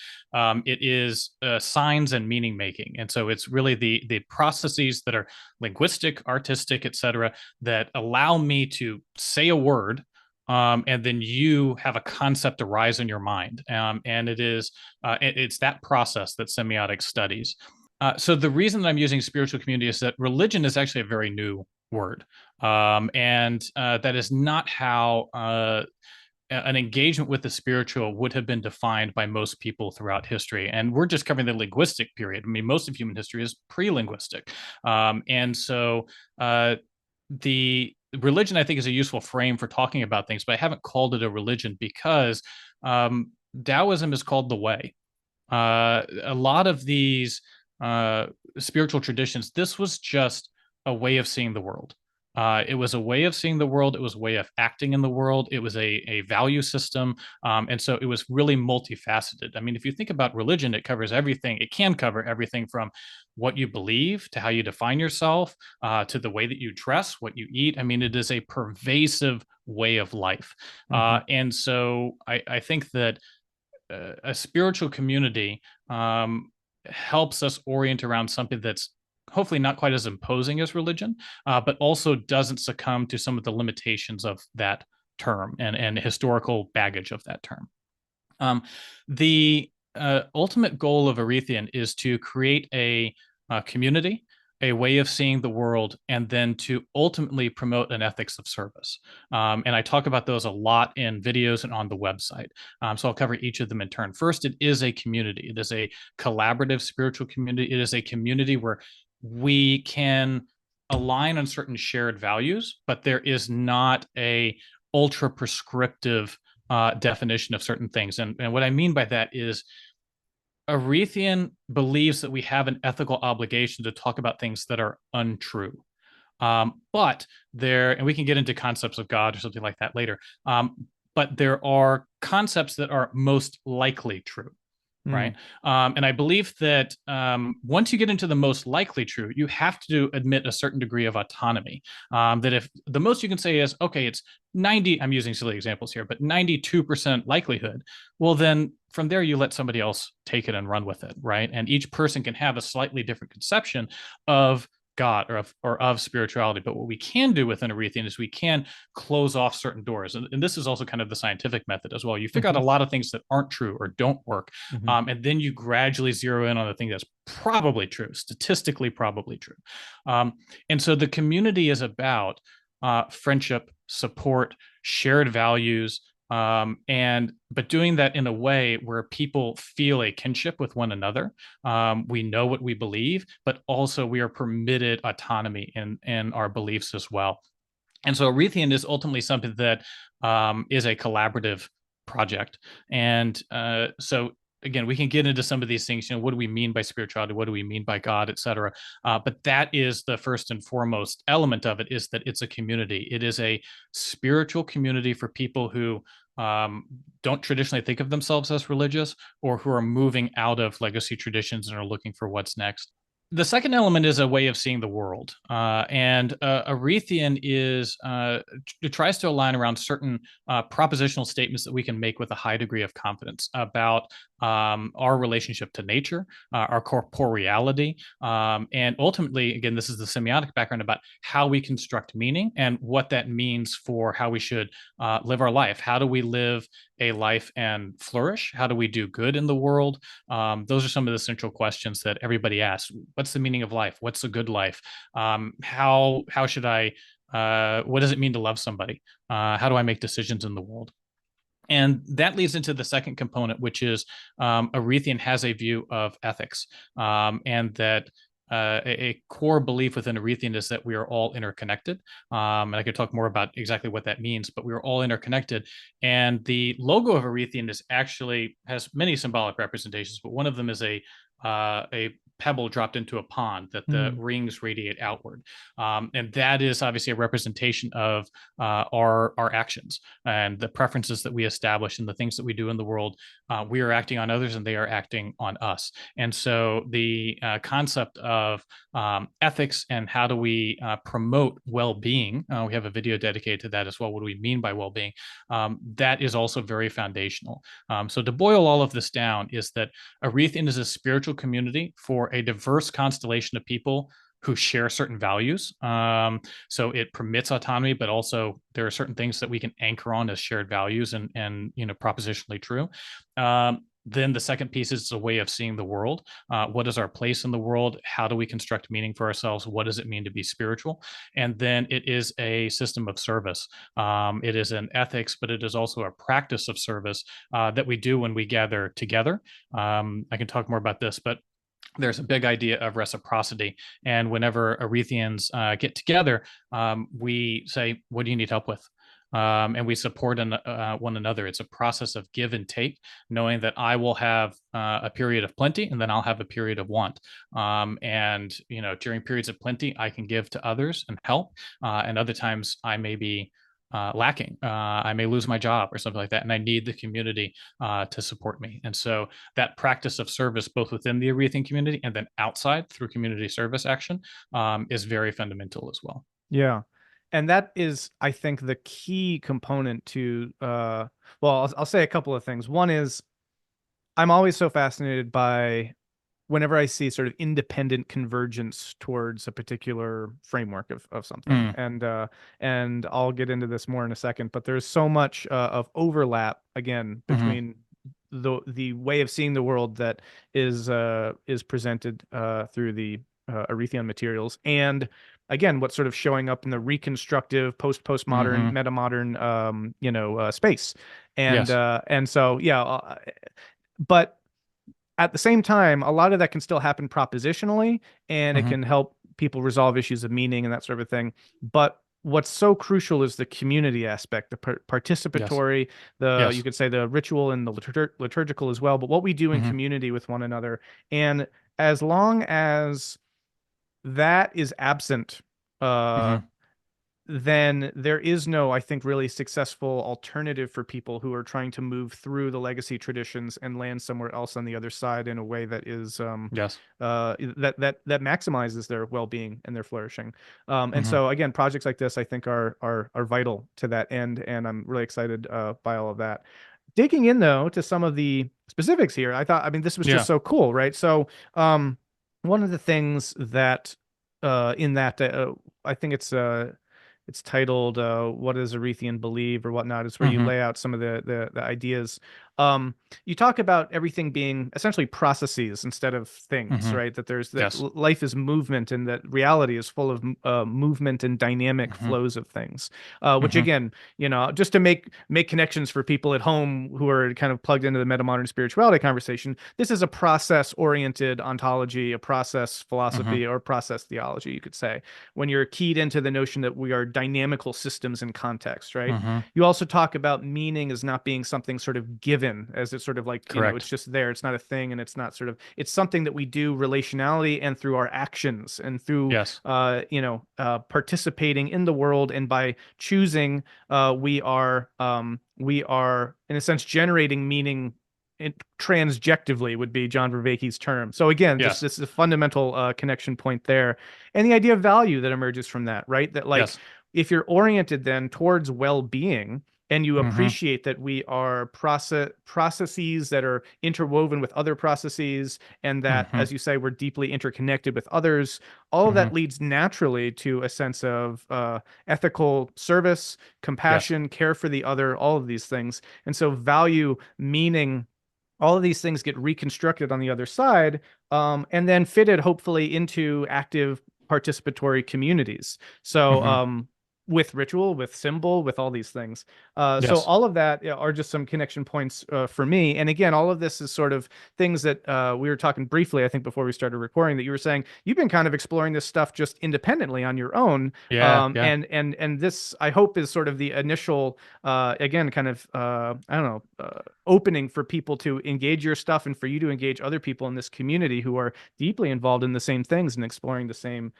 Speaker 2: it is signs and meaning making. And so it's really the processes that are linguistic, artistic, etc., that allow me to say a word, and then you have a concept arise in your mind, and it's that process that semiotics studies. So the reason that I'm using spiritual community is that religion is actually a very new word, and that is not how an engagement with the spiritual would have been defined by most people throughout history. And we're just covering the linguistic period. I mean, most of human history is pre-linguistic. And so the religion, I think, is a useful frame for talking about things, but I haven't called it a religion because Taoism is called the way. A lot of these spiritual traditions, this was just a way of seeing the world. It was a way of seeing the world. It was a way of acting in the world. It was a value system. And so it was really multifaceted. I mean, if you think about religion, it covers everything. It can cover everything from what you believe to how you define yourself to the way that you dress, what you eat. I mean, it is a pervasive way of life.
Speaker 1: Mm-hmm.
Speaker 2: And so I think that a spiritual community helps us orient around something that's hopefully not quite as imposing as religion, but also doesn't succumb to some of the limitations of that term and historical baggage of that term. The ultimate goal of Arethion is to create a community, a way of seeing the world, and then to ultimately promote an ethics of service. And I talk about those a lot in videos and on the website. So I'll cover each of them in turn. First, it is a community. It is a collaborative spiritual community. It is a community where we can align on certain shared values, but there is not a ultra prescriptive definition of certain things. And what I mean by that is Arethion believes that we have an ethical obligation to talk about things that are untrue. But there, and we can get into concepts of God or something like that later. But there are concepts that are most likely true,
Speaker 1: Mm.
Speaker 2: right? And I believe that once you get into the most likely true, you have to admit a certain degree of autonomy. That if the most you can say is, okay, it's 90, I'm using silly examples here, but 92% likelihood, well, then from there, you let somebody else take it and run with it, right? And each person can have a slightly different conception of God or of spirituality. But what we can do within Arethion is we can close off certain doors. And this is also kind of the scientific method as well. You figure out
Speaker 1: Mm-hmm.
Speaker 2: a lot of things that aren't true or don't work.
Speaker 1: Mm-hmm.
Speaker 2: And then you gradually zero in on the thing that's probably true, statistically probably true. And so the community is about friendship, support, shared values, and but doing that in a way where people feel a kinship with one another. We know what we believe, but also we are permitted autonomy in our beliefs as well. And so Arethion is ultimately something that is a collaborative project. And so again, we can get into some of these things. You know, what do we mean by spirituality? What do we mean by God, et cetera? But that is the first and foremost element of it, is that it's a community. It is a spiritual community for people who don't traditionally think of themselves as religious, or who are moving out of legacy traditions and are looking for what's next. The second element is a way of seeing the world, and Arethion is it tries to align around certain propositional statements that we can make with a high degree of confidence about our relationship to nature, our corporeality, and ultimately, again, this is the semiotic background about how we construct meaning and what that means for how we should live our life. How do we live a life and flourish? How do we do good in the world? Those are some of the central questions that everybody asks. What's the meaning of life? What's a good life? How should I? What does it mean to love somebody? How do I make decisions in the world? And that leads into the second component, which is Arethion has a view of ethics, and that a core belief within Arethion is that we are all interconnected. And I could talk more about exactly what that means, but we are all interconnected. And the logo of Arethion is actually has many symbolic representations, but one of them is a pebble dropped into a pond that the
Speaker 1: Mm.
Speaker 2: rings radiate outward. And that is obviously a representation of our actions and the preferences that we establish and the things that we do in the world. We are acting on others and they are acting on us. And so the concept of ethics and how do we promote well-being, we have a video dedicated to that as well. What do we mean by well-being? That is also very foundational. So to boil all of this down is that Arethion is a spiritual community for a diverse constellation of people who share certain values. So it permits autonomy, but also there are certain things that we can anchor on as shared values and propositionally true. Then the second piece is a way of seeing the world. What is our place in the world? How do we construct meaning for ourselves? What does it mean to be spiritual? And then it is a system of service. It is an ethics, but it is also a practice of service that we do when we gather together. I can talk more about this, but there's a big idea of reciprocity. And whenever Arethians get together, we say, what do you need help with? And we support one another. It's a process of give and take, knowing that I will have a period of plenty and then I'll have a period of want. And, during periods of plenty, I can give to others and help. And other times I may be lacking. I may lose my job or something like that, and I need the community to support me. And so that practice of service, both within the Arethian community and then outside through community service action, is very fundamental as well.
Speaker 1: Yeah. And that is, I think, the key component to, well, I'll say a couple of things. One is I'm always so fascinated by whenever I see sort of independent convergence towards a particular framework of something.
Speaker 2: Mm.
Speaker 1: And I'll get into this more in a second, but there's so much of overlap again
Speaker 2: Mm-hmm.
Speaker 1: between the way of seeing the world that is presented through the Arethion materials, and again what's sort of showing up in the reconstructive postmodern
Speaker 2: Mm-hmm.
Speaker 1: metamodern space.
Speaker 2: Yes.
Speaker 1: And so yeah, but at the same time, a lot of that can still happen propositionally, and it
Speaker 2: Mm-hmm.
Speaker 1: can help people resolve issues of meaning and that sort of thing. But what's so crucial is the community aspect, the
Speaker 2: Yes.
Speaker 1: participatory, the you
Speaker 2: Yes.
Speaker 1: could say the ritual and the liturgical as well. But what we do in
Speaker 2: Mm-hmm.
Speaker 1: community with one another, and as long as that is absent, uh,
Speaker 2: Mm-hmm.
Speaker 1: then there is no, I think, really successful alternative for people who are trying to move through the legacy traditions and land somewhere else on the other side in a way that is
Speaker 2: Yes.
Speaker 1: that maximizes their well-being and their flourishing. And
Speaker 2: Mm-hmm.
Speaker 1: so again, projects like this, I think, are vital to that end, and I'm really excited by all of that. Digging in though to some of the specifics here, I mean, this was just
Speaker 2: Yeah.
Speaker 1: so cool, right? So, one of the things that in that I think it's titled "What Does Arethian Believe" or whatnot. It's where you
Speaker 2: Mm-hmm.
Speaker 1: lay out some of the ideas. You talk about everything being essentially processes instead of things,
Speaker 2: Mm-hmm.
Speaker 1: right? That there's that
Speaker 2: Yes.
Speaker 1: life is movement, and that reality is full of movement and dynamic
Speaker 2: Mm-hmm.
Speaker 1: flows of things. Which
Speaker 2: Mm-hmm.
Speaker 1: again, just to make connections for people at home who are kind of plugged into the metamodern spirituality conversation, this is a process-oriented ontology, a process
Speaker 2: Mm-hmm.
Speaker 1: philosophy, or process theology, you could say, when you're keyed into the notion that we are dynamical systems in context, right?
Speaker 2: Mm-hmm.
Speaker 1: You also talk about meaning as not being something sort of given, as it's sort of like, it's
Speaker 2: Correct.
Speaker 1: just there. It's not a thing, and it's not sort of, it's something that we do relationality and through our actions and through,
Speaker 2: Yes.
Speaker 1: participating in the world. And by choosing, we are, in a sense, generating meaning transjectively would be John Vervaeke's term. So again, just
Speaker 2: Yes.
Speaker 1: this is a fundamental connection point there, and the idea of value that emerges from that, right? That like
Speaker 2: Yes.
Speaker 1: if you're oriented then towards well-being and you
Speaker 2: Mm-hmm.
Speaker 1: appreciate that we are processes that are interwoven with other processes, and that,
Speaker 2: Mm-hmm.
Speaker 1: as you say, we're deeply interconnected with others, all of
Speaker 2: Mm-hmm.
Speaker 1: that leads naturally to a sense of ethical service,
Speaker 2: Yes.
Speaker 1: compassion, care for the other, all of these things. And so value, meaning, all of these things get reconstructed on the other side, and then fitted hopefully into active participatory communities. So
Speaker 2: Mm-hmm.
Speaker 1: with ritual, with symbol, with all these things. So
Speaker 2: Yes.
Speaker 1: all of that are just some connection points for me. And again, all of this is sort of things that we were talking briefly, I think, before we started recording, that you were saying you've been kind of exploring this stuff just independently on your own.
Speaker 2: Yeah. Yeah.
Speaker 1: And this, I hope, is sort of the initial, again, kind of, I don't know, opening for people to engage your stuff and for you to engage other people in this community who are deeply involved in the same things and exploring the same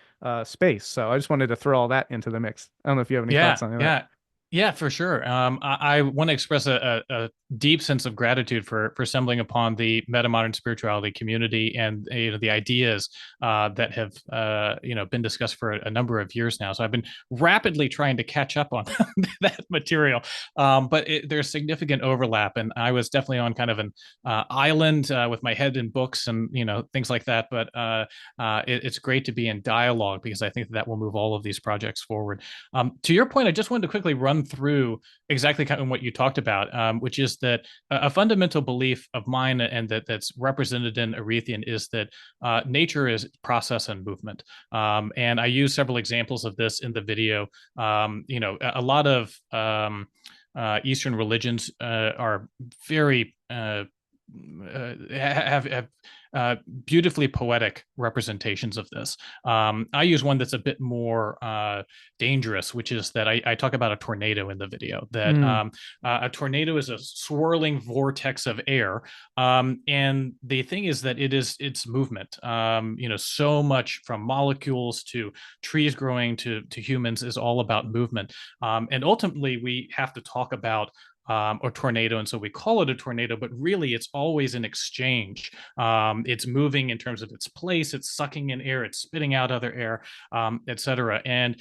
Speaker 1: space. So I just wanted to throw all that into the mix. I don't know if you have any
Speaker 2: Yeah,
Speaker 1: thoughts on that.
Speaker 2: yeah, yeah, for sure. I want to express a deep sense of gratitude for stumbling upon the metamodern spirituality community and the ideas that have been discussed for a number of years now. So I've been rapidly trying to catch up on that material, but there's significant overlap, and I was definitely on kind of an island with my head in books and things like that. But it's great to be in dialogue because I think that will move all of these projects forward. To your point, I just wanted to quickly run run through exactly kind of what you talked about, which is that a fundamental belief of mine, and that's represented in Arethion, is that nature is process and movement. And I use several examples of this in the video. A lot of Eastern religions are very have beautifully poetic representations of this. I use one that's a bit more dangerous, which is that I talk about a tornado in the video. That
Speaker 1: Mm.
Speaker 2: a tornado is a swirling vortex of air, and the thing is that it's movement. So much from molecules to trees growing to humans is all about movement, and ultimately we have to talk about or tornado. And so we call it a tornado, but really it's always an exchange. It's moving in terms of its place, it's sucking in air, it's spitting out other air, et cetera. And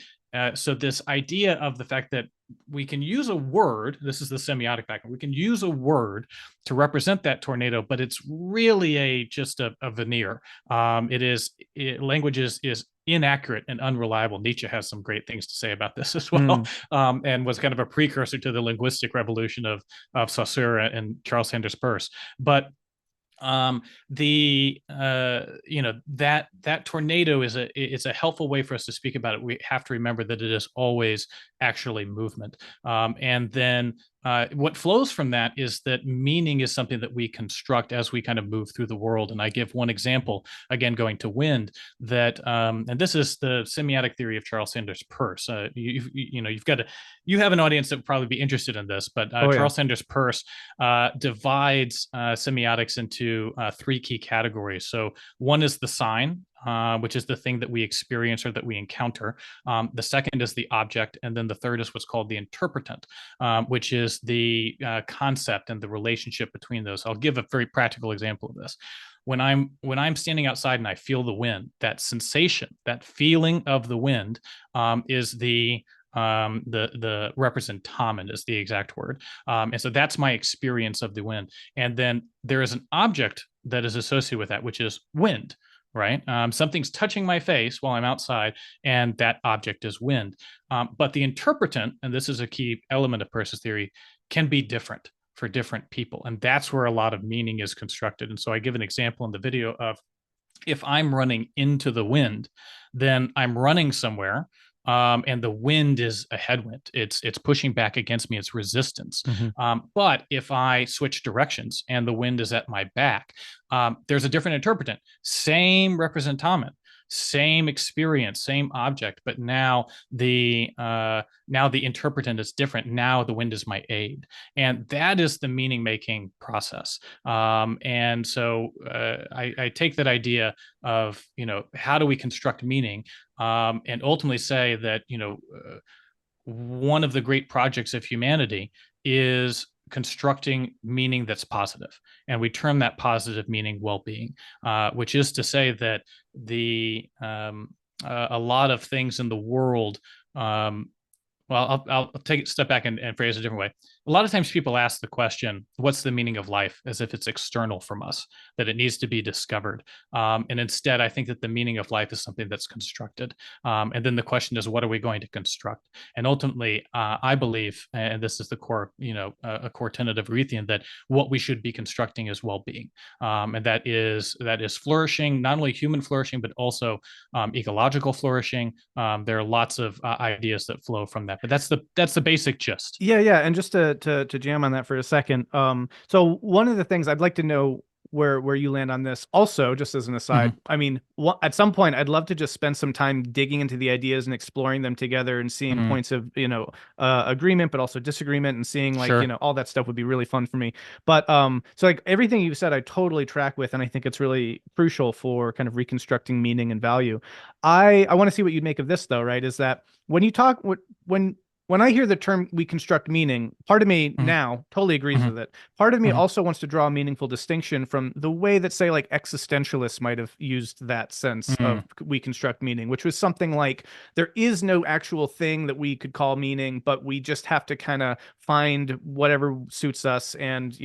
Speaker 2: so this idea of the fact that we can use a word, this is the semiotic background, we can use a word to represent that tornado, but it's really just a veneer. Language is inaccurate and unreliable. Nietzsche has some great things to say about this as well, and was kind of a precursor to the linguistic revolution of Saussure and Charles Sanders Peirce. But that tornado it's a helpful way for us to speak about it. We have to remember that it is always actually movement, and then what flows from that is that meaning is something that we construct as we kind of move through the world. And I give one example, again, going to wind, that, and this is the semiotic theory of Charles Sanders Peirce. You have an audience that would probably be interested in this, but
Speaker 1: Oh yeah.
Speaker 2: Charles Sanders Peirce divides semiotics into three key categories. So one is the sign, which is the thing that we experience or that we encounter. The second is the object, and then the third is what's called the interpretant, which is the concept and the relationship between those. I'll give a very practical example of this. When I'm standing outside and I feel the wind, that sensation, that feeling of the wind, is the representamen is the exact word, and so that's my experience of the wind. And then there is an object that is associated with that, which is wind, right? Something's touching my face while I'm outside, and that object is wind. But the interpretant, and this is a key element of Peirce's theory, can be different for different people, and that's where a lot of meaning is constructed. And so I give an example in the video of, if I'm running into the wind, then I'm running somewhere, and the wind is a headwind. It's pushing back against me. It's resistance. But if I switch directions and the wind is at my back, there's a different interpretant. Same representamen, same experience, same object, but now the interpretant is different. Now the wind is my aid, and that is the meaning making process. And so I take that idea of how do we construct meaning, and ultimately say that one of the great projects of humanity is constructing meaning that's positive, and we term that positive meaning well-being, which is to say that a lot of things in the world, I'll take a step back and phrase it a different way. A lot of times people ask the question, what's the meaning of life, as if it's external from us, that it needs to be discovered. And instead, I think that the meaning of life is something that's constructed. And then the question is, what are we going to construct? And ultimately, I believe, and this is the core, a core tenet of Arethion, that what we should be constructing is well-being. And that is flourishing, not only human flourishing, but also ecological flourishing. There are lots of ideas that flow from that, but that's the basic gist.
Speaker 1: Yeah. And just to jam on that for a second. So one of the things I'd like to know where you land on this also, just as an aside. I mean, at some point I'd love to just spend some time digging into the ideas and exploring them together and seeing points of agreement but also disagreement, and seeing like
Speaker 2: Sure.
Speaker 1: all that stuff would be really fun for me. But so like everything you said I totally track with, and I think it's really crucial for kind of reconstructing meaning and value. I want to see what you'd make of this though, right? Is that when you talk when I hear the term "we construct meaning," part of me now totally agrees with it. Part of me also wants to draw a meaningful distinction from the way that, say, like existentialists might have used that sense of "we construct meaning," which was something like there is no actual thing that we could call meaning, but we just have to kind of find whatever suits us, and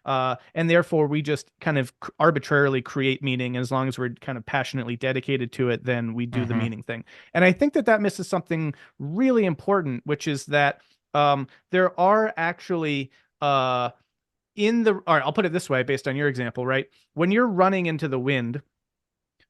Speaker 1: and therefore we just kind of arbitrarily create meaning. As long as we're kind of passionately dedicated to it, then we do the meaning thing. And I think that misses something really important, which is that There are actually all right, I'll put it this way based on your example, right? When you're running into the wind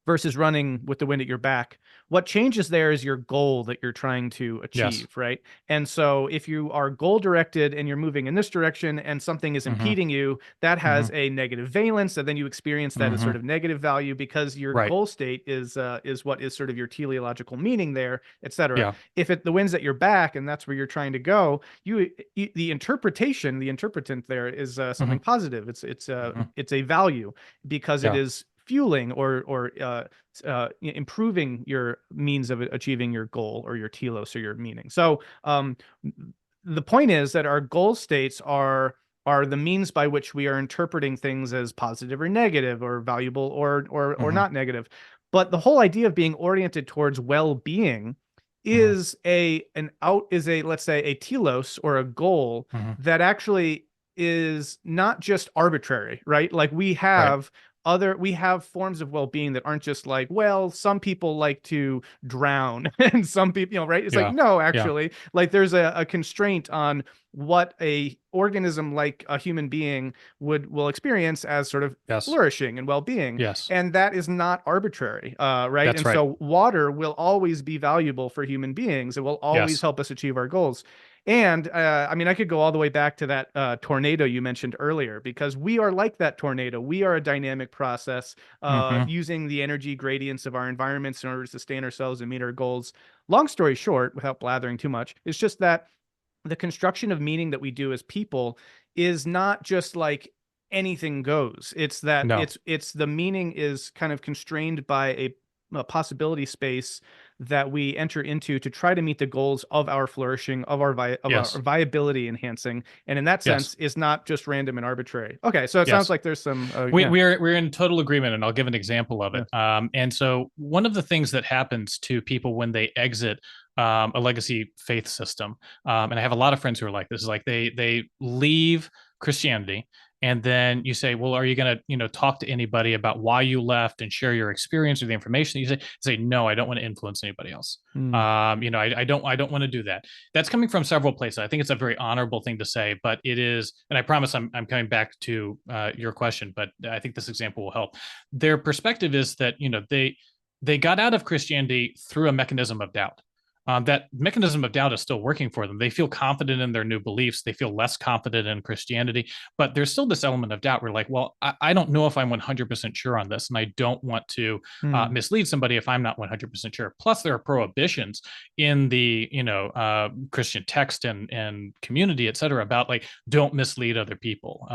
Speaker 1: versus running with the wind at your back, what changes there is your goal that you're trying to
Speaker 2: Yes.
Speaker 1: achieve, right? And so if you are goal directed and you're moving in this direction and something is
Speaker 2: Mm-hmm.
Speaker 1: impeding you, that
Speaker 2: Mm-hmm.
Speaker 1: has a negative valence, and then you experience that as
Speaker 2: Mm-hmm.
Speaker 1: sort of negative value because your
Speaker 2: Right.
Speaker 1: goal state is what is sort of your teleological meaning there, etc.
Speaker 2: Yeah.
Speaker 1: If the wind's at your back and that's where you're trying to go, the interpretation, the interpretant there is
Speaker 2: Mm-hmm.
Speaker 1: something positive.
Speaker 2: Mm-hmm.
Speaker 1: It's a value because it
Speaker 2: Yeah.
Speaker 1: is fueling or improving your means of achieving your goal or your telos or your meaning. So the point is that our goal states are the means by which we are interpreting things as positive or negative or valuable or
Speaker 2: Mm-hmm.
Speaker 1: not negative. But the whole idea of being oriented towards well-being
Speaker 2: Mm-hmm.
Speaker 1: is a let's say a telos or a goal
Speaker 2: Mm-hmm.
Speaker 1: that actually is not just arbitrary, right? Like
Speaker 2: Right.
Speaker 1: we have forms of well-being that aren't just like, well, some people like to drown and some people, right? It's like,
Speaker 2: Yeah.
Speaker 1: no,
Speaker 2: Yeah.
Speaker 1: actually, like there's a constraint on what a organism like a human being will experience as sort of
Speaker 2: Yes.
Speaker 1: flourishing and well-being,
Speaker 2: Yes.
Speaker 1: and that is not arbitrary, right?
Speaker 2: That's
Speaker 1: And
Speaker 2: right.
Speaker 1: so water will always be valuable for human beings. It will always
Speaker 2: Yes.
Speaker 1: help us achieve our goals. And I mean, I could go all the way back to that tornado you mentioned earlier, because we are like that tornado. We are a dynamic process
Speaker 2: Mm-hmm.
Speaker 1: using the energy gradients of our environments in order to sustain ourselves and meet our goals. Long story short, without blathering too much, it's just that the construction of meaning that we do as people is not just like anything goes. It's that
Speaker 2: No.
Speaker 1: it's the meaning is kind of constrained by a possibility space that we enter into to try to meet the goals of our flourishing, of our
Speaker 2: Yes.
Speaker 1: viability enhancing, and in that
Speaker 2: Yes.
Speaker 1: sense is not just random and arbitrary. Okay, so it sounds
Speaker 2: Yes.
Speaker 1: like there's some
Speaker 2: We,
Speaker 1: yeah,
Speaker 2: we're in total agreement, and I'll give an example of
Speaker 1: yeah.
Speaker 2: it. And so, one of the things that happens to people when they exit a legacy faith system, and I have a lot of friends who are like this, is like they leave Christianity, and then you say, "Well, are you going to talk to anybody about why you left and share your experience or the information?" You say, "No, I don't want to influence anybody else.
Speaker 1: Hmm.
Speaker 2: I don't want to do that." That's coming from several places. I think it's a very honorable thing to say, but it is, and I promise I'm coming back to your question, but I think this example will help. Their perspective is that they got out of Christianity through a mechanism of doubt. That mechanism of doubt is still working for them. They feel confident in their new beliefs. They feel less confident in Christianity, but there's still this element of doubt. We're like, well, I don't know if I'm 100% sure on this, and I don't want to
Speaker 1: Hmm.
Speaker 2: mislead somebody if I'm not 100% sure. Plus, there are prohibitions in the Christian text and community, et cetera, about like don't mislead other people.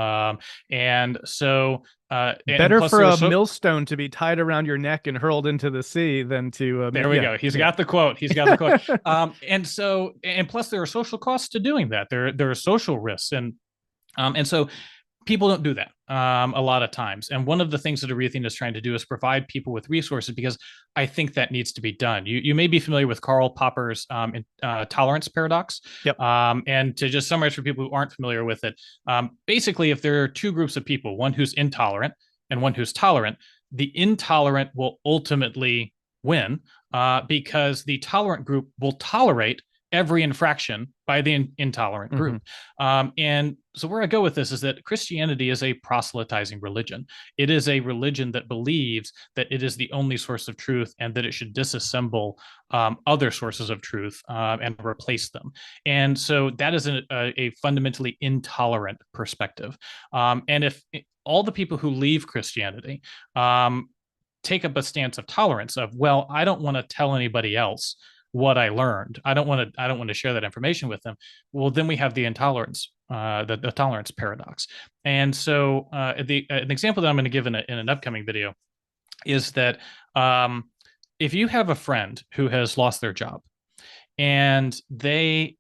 Speaker 2: And so and
Speaker 1: Better
Speaker 2: plus
Speaker 1: for
Speaker 2: there are
Speaker 1: a
Speaker 2: so
Speaker 1: millstone to be tied around your neck and hurled into the sea than to
Speaker 2: there we
Speaker 1: yeah,
Speaker 2: go. He's
Speaker 1: yeah.
Speaker 2: got the quote. He's got the quote. And so, and plus, there are social costs to doing that. There are social risks, and so people don't do that a lot of times. And one of the things that Arethion is trying to do is provide people with resources, because I think that needs to be done. You may be familiar with Karl Popper's tolerance paradox.
Speaker 1: Yep.
Speaker 2: And to just summarize for people who aren't familiar with it, basically, if there are two groups of people, one who's intolerant and one who's tolerant, the intolerant will ultimately win, because the tolerant group will tolerate every infraction by the intolerant
Speaker 1: Hmm.
Speaker 2: group. And so, where I go with this is that Christianity is a proselytizing religion. It is a religion that believes that it is the only source of truth and that it should disassemble other sources of truth and replace them. And so, that is a fundamentally intolerant perspective. And if all the people who leave Christianity take up a stance of tolerance of, well, I don't want to tell anybody else what I learned. I don't want to share that information with them. Well, then we have the intolerance, the tolerance paradox. And so an example that I'm going to give in an upcoming video is that if you have a friend who has lost their job and they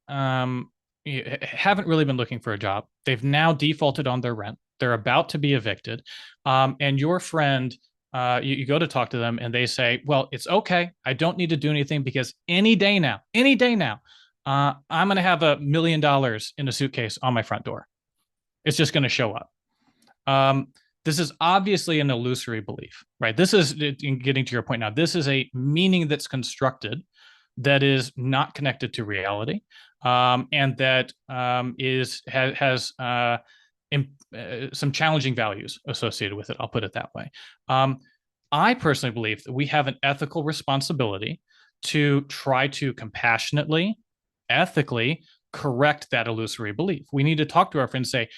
Speaker 2: haven't really been looking for a job, they've now defaulted on their rent, they're about to be evicted, and your friend you go to talk to them and they say, well, it's okay, I don't need to do anything because any day now, I'm going to have $1 million in a suitcase on my front door. It's just going to show up. um, this is obviously an illusory belief, right? This is, in getting to your point now, this is a meaning that's constructed that is not connected to reality, and that has some challenging values associated with it. I'll put it that way. Um, I personally believe that we have an ethical responsibility to try to compassionately, ethically correct that illusory belief. We need to talk to our friends and say,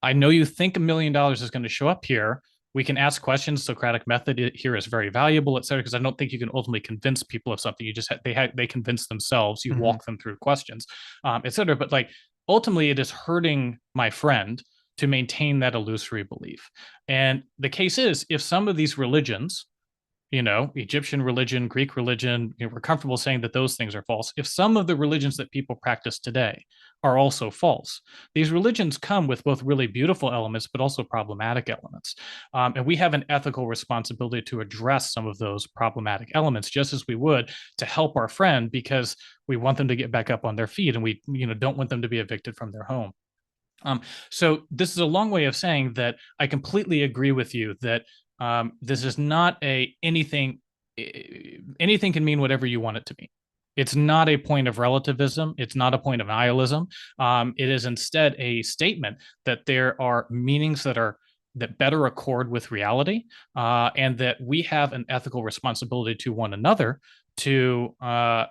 Speaker 2: I know you think $1 million is going to show up here. We can ask questions. Socratic method here is very valuable, et cetera, because I don't think you can ultimately convince people of something. You just they convince themselves. You
Speaker 1: Hmm.
Speaker 2: walk them through questions, et cetera. But like ultimately, it is hurting my friend to maintain that illusory belief. And the case is, if some of these religions, Egyptian religion, Greek religion, we're comfortable saying that those things are false. If some of the religions that people practice today are also false, these religions come with both really beautiful elements, but also problematic elements. And we have an ethical responsibility to address some of those problematic elements, just as we would to help our friend, because we want them to get back up on their feet, and we, don't want them to be evicted from their home. So this is a long way of saying that I completely agree with you that this is not a anything. Anything can mean whatever you want it to mean. It's not a point of relativism. It's not a point of nihilism. It is instead a statement that there are meanings that better accord with reality, and that we have an ethical responsibility to one another to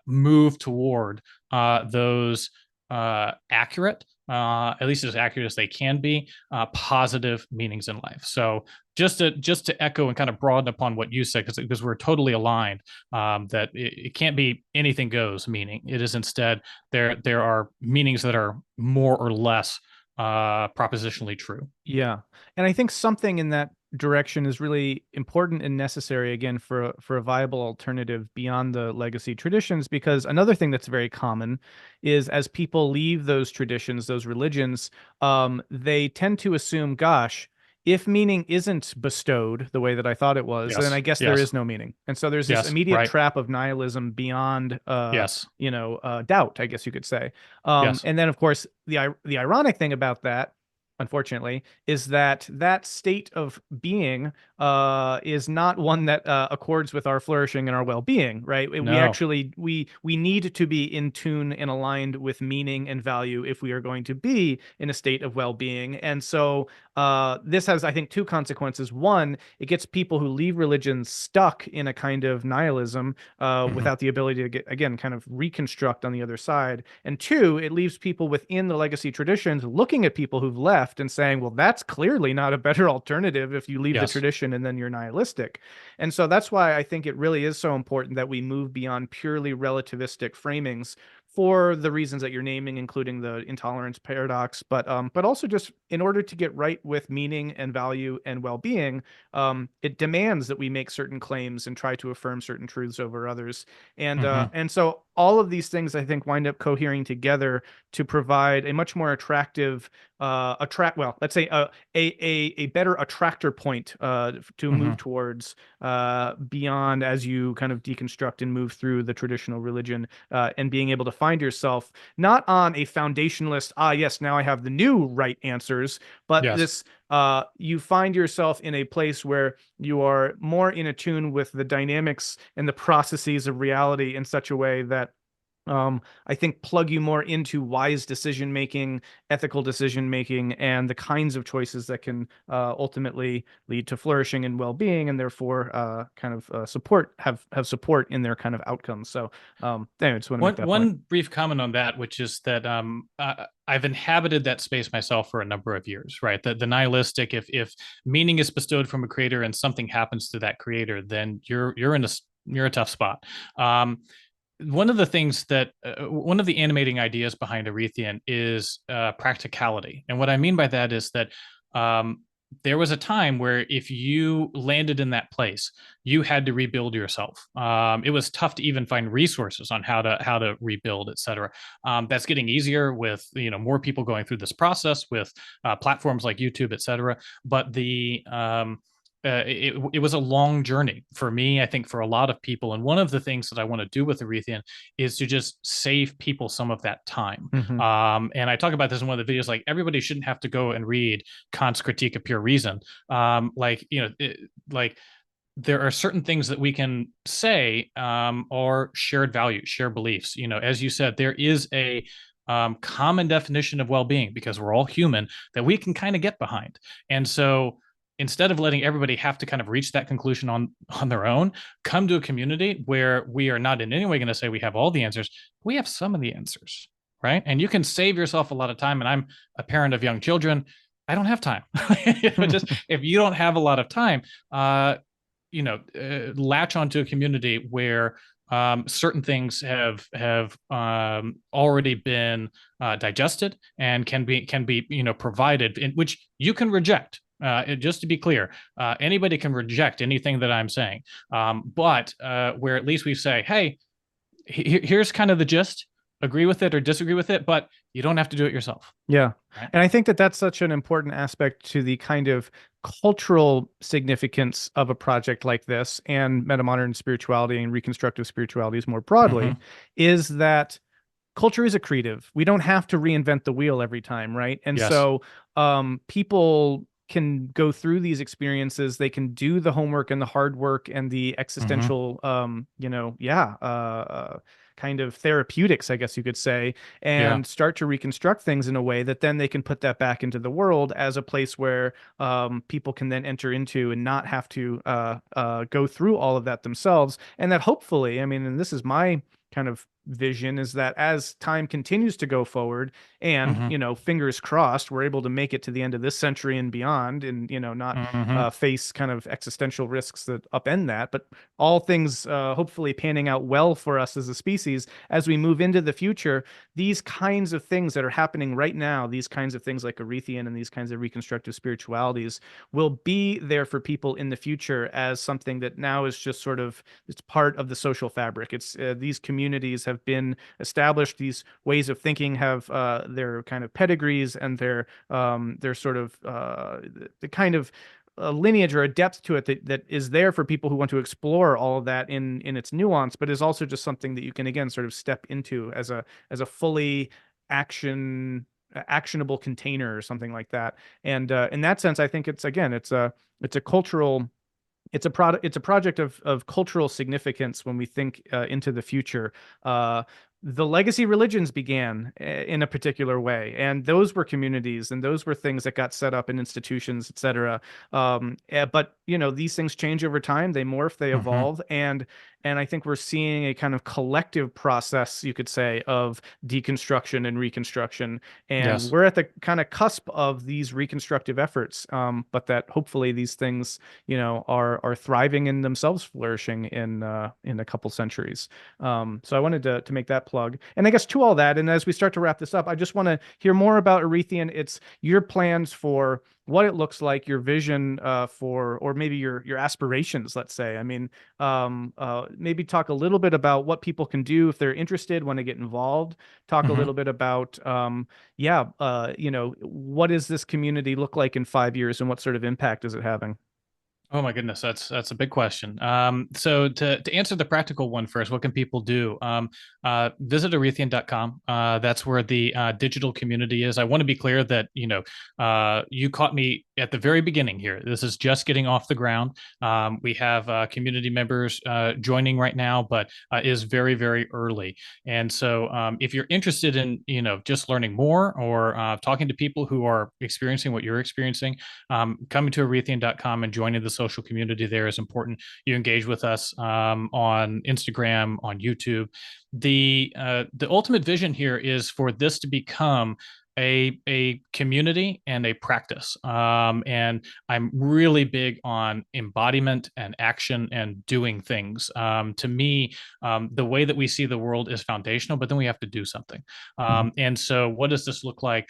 Speaker 2: move toward those accurate, at least as accurate as they can be, positive meanings in life. So just to echo and kind of broaden upon what you said, because we're totally aligned, that it can't be anything goes meaning. It is instead there are meanings that are more or less propositionally true.
Speaker 1: Yeah. And I think something in that direction is really important and necessary again for a viable alternative beyond the legacy traditions, because another thing that's very common is as people leave those traditions, those religions, they tend to assume, gosh, if meaning isn't bestowed the way that I thought it was, then I
Speaker 2: Yes.
Speaker 1: guess there
Speaker 2: Yes.
Speaker 1: is no meaning. And so there's this
Speaker 2: Yes.
Speaker 1: immediate
Speaker 2: Right.
Speaker 1: trap of nihilism beyond
Speaker 2: Yes.
Speaker 1: doubt, I guess you could say.
Speaker 2: Yes.
Speaker 1: And then of course the ironic thing about that, unfortunately, is that that state of being is not one that accords with our flourishing and our well-being, right? We
Speaker 2: No.
Speaker 1: actually we need to be in tune and aligned with meaning and value if we are going to be in a state of well-being. And so this has, I think, two consequences. One, it gets people who leave religion stuck in a kind of nihilism
Speaker 2: Mm-hmm.
Speaker 1: without the ability to get, again, kind of reconstruct on the other side. And two, it leaves people within the legacy traditions looking at people who've left and saying, well, that's clearly not a better alternative if you leave the
Speaker 2: Yes.
Speaker 1: tradition and then you're nihilistic. And so that's why I think it really is so important that we move beyond purely relativistic framings for the reasons that you're naming, including the intolerance paradox, but also just in order to get right with meaning and value and well-being, it demands that we make certain claims and try to affirm certain truths over others.
Speaker 2: Mm-hmm.
Speaker 1: And so all of these things I think wind up cohering together to provide a much more attractive let's say a better attractor point to
Speaker 2: Mm-hmm.
Speaker 1: move towards beyond as you kind of deconstruct and move through the traditional religion, and being able to find yourself not on a foundationalist, yes, now I have the new right answers, but
Speaker 2: Yes.
Speaker 1: this you find yourself in a place where you are more in tune with the dynamics and the processes of reality in such a way that I think plug you more into wise decision making, ethical decision making, and the kinds of choices that can ultimately lead to flourishing and well being, and therefore kind of have support in their kind of outcomes. So anyway, I just want to make that point.
Speaker 2: One brief comment on that, which is that I've inhabited that space myself for a number of years, right? The nihilistic, if meaning is bestowed from a creator and something happens to that creator, then you're a tough spot. One of the things that one of the animating ideas behind Arethion is practicality, and what I mean by that is that um, there was a time where if you landed in that place, you had to rebuild yourself. It was tough to even find resources on how to rebuild, et cetera. That's getting easier with more people going through this process with platforms like YouTube, et cetera. But it was a long journey for me, I think, for a lot of people. And one of the things that I want to do with Arethion is to just save people some of that time.
Speaker 1: Hmm.
Speaker 2: And I talk about this in one of the videos, like everybody shouldn't have to go and read Kant's Critique of Pure Reason. Like there are certain things that we can say are shared values, shared beliefs. As you said, there is a common definition of well-being because we're all human that we can kind of get behind. And so instead of letting everybody have to kind of reach that conclusion on their own, come to a community where we are not in any way going to say we have all the answers. We have some of the answers, right? And you can save yourself a lot of time. And I'm a parent of young children. I don't have time. Just if you don't have a lot of time, latch onto a community where certain things have already been digested and can be provided, in which you can reject. Just to be clear, anybody can reject anything that I'm saying, but where at least we say, hey, here's kind of the gist. Agree with it or disagree with it, but you don't have to do it yourself.
Speaker 1: Yeah.
Speaker 2: Right?
Speaker 1: And I think that that's such an important aspect to the kind of cultural significance of a project like this and metamodern spirituality and reconstructive spiritualities more broadly,
Speaker 2: Mm-hmm.
Speaker 1: is that culture is accretive. We don't have to reinvent the wheel every time, right? And
Speaker 2: Yes.
Speaker 1: so people can go through these experiences. They can do the homework and the hard work and the
Speaker 2: Mm-hmm.
Speaker 1: existential, kind of therapeutics, I guess you could say,
Speaker 2: Yeah.
Speaker 1: and start to reconstruct things in a way that then they can put that back into the world as a place where people can then enter into and not have to go through all of that themselves. And that hopefully, I mean, and this is my kind of vision, is that as time continues to go forward and,
Speaker 2: Mm-hmm.
Speaker 1: fingers crossed, we're able to make it to the end of this century and beyond, and, not
Speaker 2: Mm-hmm.
Speaker 1: face kind of existential risks that upend that, but all things hopefully panning out well for us as a species as we move into the future. These kinds of things that are happening right now, these kinds of things like Arethion and these kinds of reconstructive spiritualities, will be there for people in the future as something that now is just sort of, it's part of the social fabric. It's these communities have been established. These ways of thinking have their kind of pedigrees and their sort of the kind of a lineage or a depth to it that is there for people who want to explore all of that in its nuance, but is also just something that you can again sort of step into as a fully actionable container or something like that. And in that sense, I think it's a cultural, it's a project of cultural significance when we think into the future. The legacy religions began in a particular way, and those were communities, and those were things that got set up in institutions, etc. But these things change over time. They morph, they
Speaker 2: Mm-hmm.
Speaker 1: evolve, and I think we're seeing a kind of collective process, you could say, of deconstruction and reconstruction. And
Speaker 2: Yes.
Speaker 1: we're at the kind of cusp of these reconstructive efforts, but that hopefully these things, are thriving and themselves flourishing in a couple centuries. So I wanted to make that plug. And I guess to all that, and as we start to wrap this up, I just want to hear more about Arethion. It's your plans for what it looks like, your vision for, or maybe your aspirations, let's say. I mean, maybe talk a little bit about what people can do if they're interested, want to get involved. Talk a
Speaker 2: Mm-hmm.
Speaker 1: little bit about, what does this community look like in 5 years, and what sort of impact is it having?
Speaker 2: Oh my goodness, that's a big question. So to answer the practical one first, what can people do? Visit Arethion.com. That's where the digital community is. I want to be clear that you caught me at the very beginning here. This is just getting off the ground. We have community members joining right now, but is very very early. And so if you're interested in just learning more or talking to people who are experiencing what you're experiencing, coming to Arethion.com and joining the social community there is important. You engage with us on Instagram, on YouTube. The ultimate vision here is for this to become a community and a practice. And I'm really big on embodiment and action and doing things. To me, the way that we see the world is foundational, but then we have to do something.
Speaker 1: Mhm.
Speaker 2: And so, what does this look like?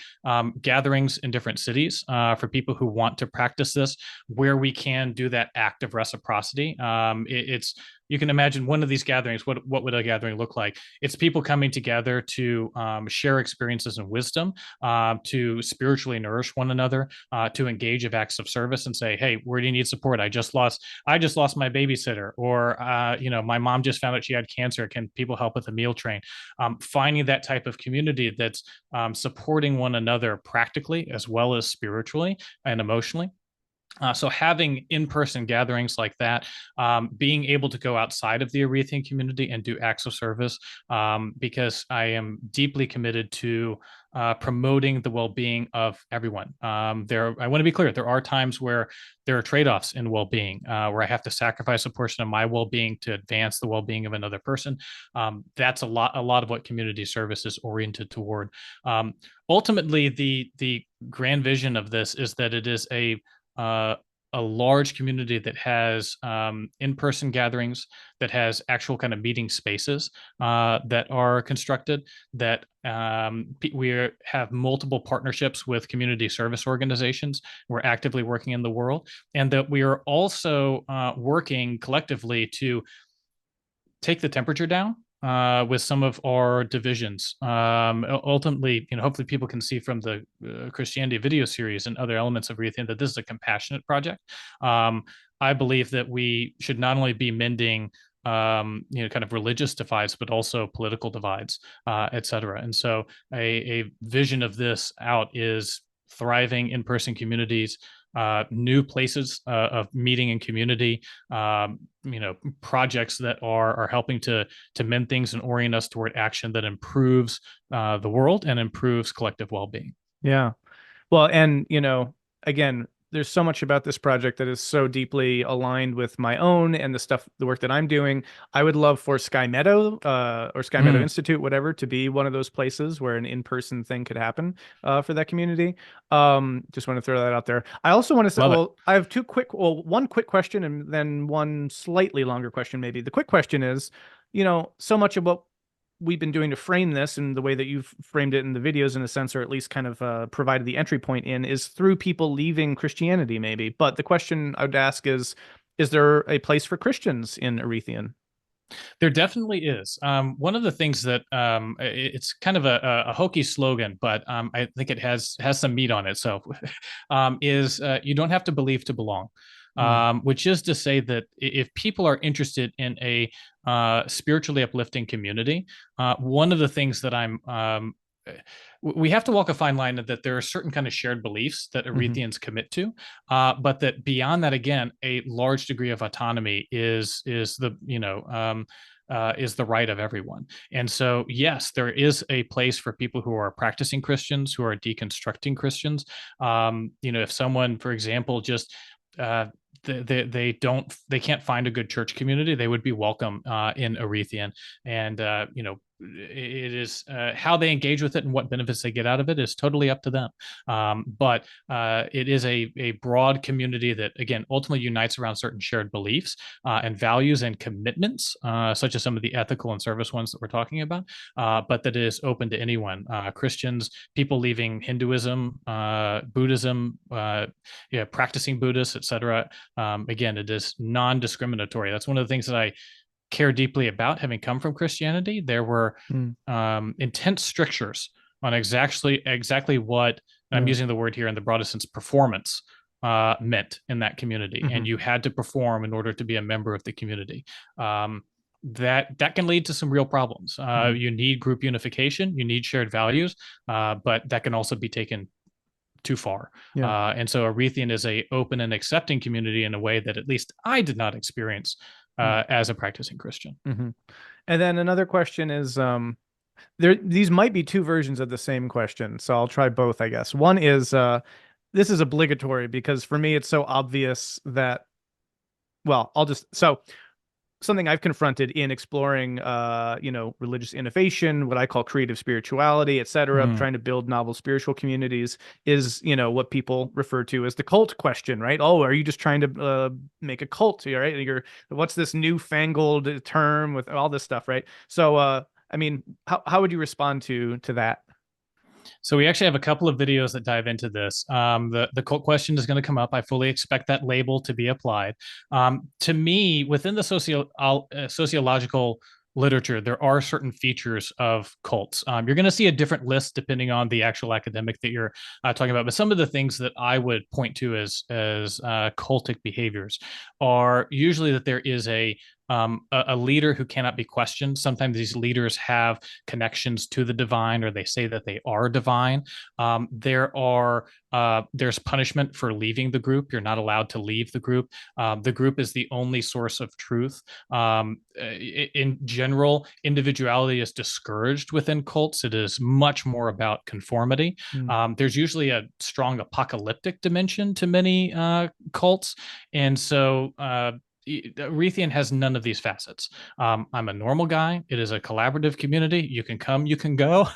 Speaker 2: Gatherings in different cities for people who want to practice this, where we can do that act of reciprocity. It's you can imagine one of these gatherings. What would a gathering look like? It's people coming together to share experiences and wisdom, to spiritually nourish one another, to engage of acts of service and say, "Hey, where do you need support? I just lost my babysitter, or my mom just found out she had cancer. Can people help with a meal train?" Finding that type of community that's supporting one another practically as well as spiritually and emotionally. So having in-person gatherings like that, being able to go outside of the Arethion community and do acts of service, because I am deeply committed to promoting the well-being of everyone. I want to be clear, there are times where there are trade-offs in well-being, where I have to sacrifice a portion of my well-being to advance the well-being of another person. That's a lot of what community service is oriented toward. Ultimately, the grand vision of this is that it is uh, a large community that has in-person gatherings, that has actual kind of meeting spaces that are constructed, that we have multiple partnerships with community service organizations. We're actively working in the world, and that we are also working collectively to take the temperature down with some of our divisions. Ultimately, hopefully people can see from the Christianity video series and other elements of Arethion that this is a compassionate project. I believe that we should not only be mending kind of religious divides, but also political divides, et cetera. And so a vision of this out is thriving in-person communities, new places of meeting and community, projects that are helping to mend things and orient us toward action that improves the world and improves collective well-being.
Speaker 1: Yeah. Well, and again, there's so much about this project that is so deeply aligned with my own and the work that I'm doing. I would love for Sky Meadow, or Sky Meadow
Speaker 2: Mm.
Speaker 1: Institute, whatever, to be one of those places where an in-person thing could happen for that community. Just want to throw that out there. I also want to say,
Speaker 2: Love it.
Speaker 1: well, I have one quick question and then one slightly longer question, maybe. The quick question is, so much of what we've been doing to frame this and the way that you've framed it in the videos in a sense, or at least kind of provided the entry point in, is through people leaving Christianity maybe. But the question I would ask is there a place for Christians in Arethion?
Speaker 2: There definitely is. One of the things that it's kind of a hokey slogan, but I think it has some meat on it. So, is you don't have to believe to belong.
Speaker 1: Mm.
Speaker 2: Which is to say that if people are interested in a spiritually uplifting community, one of the things that we have to walk a fine line that there are certain kind of shared beliefs that
Speaker 1: Hmm.
Speaker 2: Arethians commit to, but that beyond that, again, a large degree of autonomy is the right of everyone. And so, yes, there is a place for people who are practicing Christians, who are deconstructing Christians. If someone, for example, just uh, they can't find a good church community, they would be welcome in Arethion. And it is how they engage with it and what benefits they get out of it is totally up to them. But it is a broad community that, again, ultimately unites around certain shared beliefs and values and commitments, such as some of the ethical and service ones that we're talking about, but that is open to anyone, Christians, people leaving Hinduism, Buddhism, practicing Buddhists, etc. Again, it is non-discriminatory. That's one of the things that I care deeply about, having come from Christianity. There were
Speaker 1: Mm.
Speaker 2: intense strictures on exactly what, and I'm
Speaker 1: Yeah.
Speaker 2: using the word here in the broadest sense, performance meant in that community,
Speaker 1: Hmm.
Speaker 2: and you had to perform in order to be a member of the community. That can lead to some real problems.
Speaker 1: Hmm.
Speaker 2: You need group unification, you need shared values, but that can also be taken too far.
Speaker 1: Yeah.
Speaker 2: And so Arethian is a open and accepting community in a way that at least I did not experience as a practicing Christian.
Speaker 1: Mm-hmm. And then another question is, these might be two versions of the same question, so I'll try both, I guess. One is, this is obligatory because for me it's so obvious that, well, something I've confronted in exploring, religious innovation, what I call creative spirituality, etc.,
Speaker 2: Mm.
Speaker 1: trying to build novel spiritual communities, is, what people refer to as the cult question, right? Oh, are you just trying to make a cult, right? What's this newfangled term with all this stuff, right? So, I mean, how would you respond to that?
Speaker 2: So we actually have a couple of videos that dive into this. The cult question is going to come up. I fully expect that label to be applied. To me, within the sociological literature, there are certain features of cults. You're going to see a different list depending on the actual academic that you're talking about. But some of the things that I would point to as cultic behaviors are usually that there is a a leader who cannot be questioned. Sometimes these leaders have connections to the divine, or they say that they are divine. There's punishment for leaving the group. You're not allowed to leave the group. The group is the only source of truth. In general, individuality is discouraged within cults. It is much more about conformity. There's usually a strong apocalyptic dimension to many cults. And so Arethion has none of these facets. I'm a normal guy. It is a collaborative community. You can come, you can go.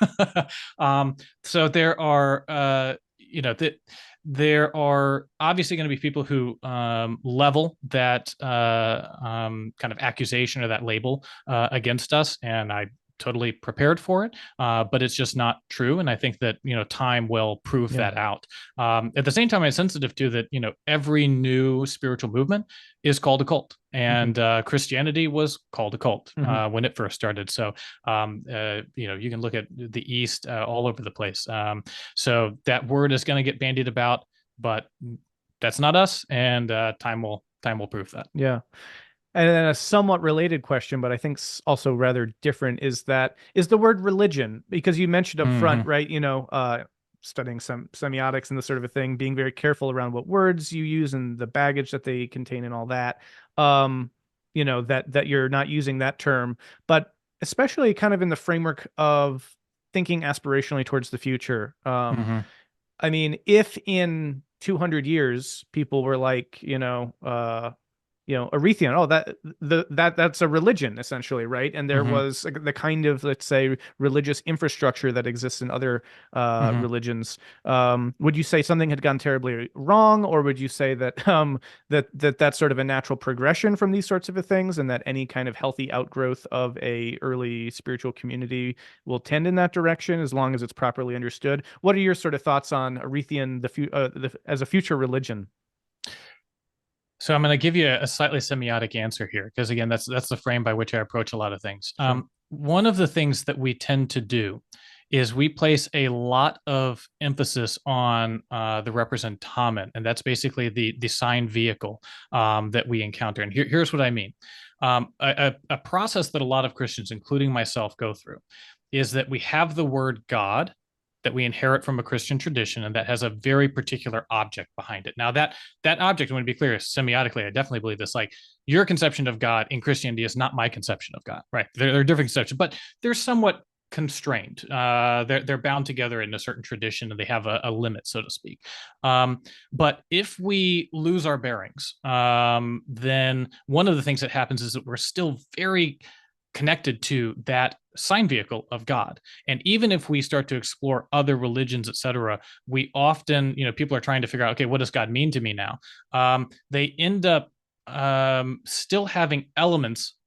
Speaker 2: So there are, there are obviously going to be people who level that kind of accusation or that label against us, and I totally prepared for it, but it's just not true. And I think that, time will prove that out. At the same time, I'm sensitive to that, every new spiritual movement is called a cult. And Christianity was called a cult when it first started. So, you can look at the East all over the place. So that word is going to get bandied about, but that's not us. And time will prove that.
Speaker 1: Yeah. And then a somewhat related question, but I think also rather different, is the word religion, because you mentioned up front, right? Studying some semiotics and this sort of a thing, being very careful around what words you use and the baggage that they contain and all that. That you're not using that term, but especially kind of in the framework of thinking aspirationally towards the future. I mean, if in 200 years people were like, Arethion, that's a religion essentially, right? And there was the kind of, let's say, religious infrastructure that exists in other religions. Would you say something had gone terribly wrong, or would you say that that's sort of a natural progression from these sorts of things, and that any kind of healthy outgrowth of a early spiritual community will tend in that direction as long as it's properly understood? What are your sort of thoughts on Arethion as a future religion?
Speaker 2: So I'm going to give you a slightly semiotic answer here, because again, that's the frame by which I approach a lot of things. Sure. One of the things that we tend to do is we place a lot of emphasis on the representamen, and that's basically the sign vehicle that we encounter. And here's what I mean. A process that a lot of Christians, including myself, go through is that we have the word God that we inherit from a Christian tradition, and that has a very particular object behind it. Now, that object, I want to be clear, semiotically, I definitely believe this. Like, your conception of God in Christianity is not my conception of God, right? They're different conceptions, but they're somewhat constrained. They're bound together in a certain tradition, and they have a limit, so to speak. But if we lose our bearings, then one of the things that happens is that we're still very connected to that sign vehicle of God. And even if we start to explore other religions, etc., we often, people are trying to figure out, okay, what does God mean to me now? They end up still having elements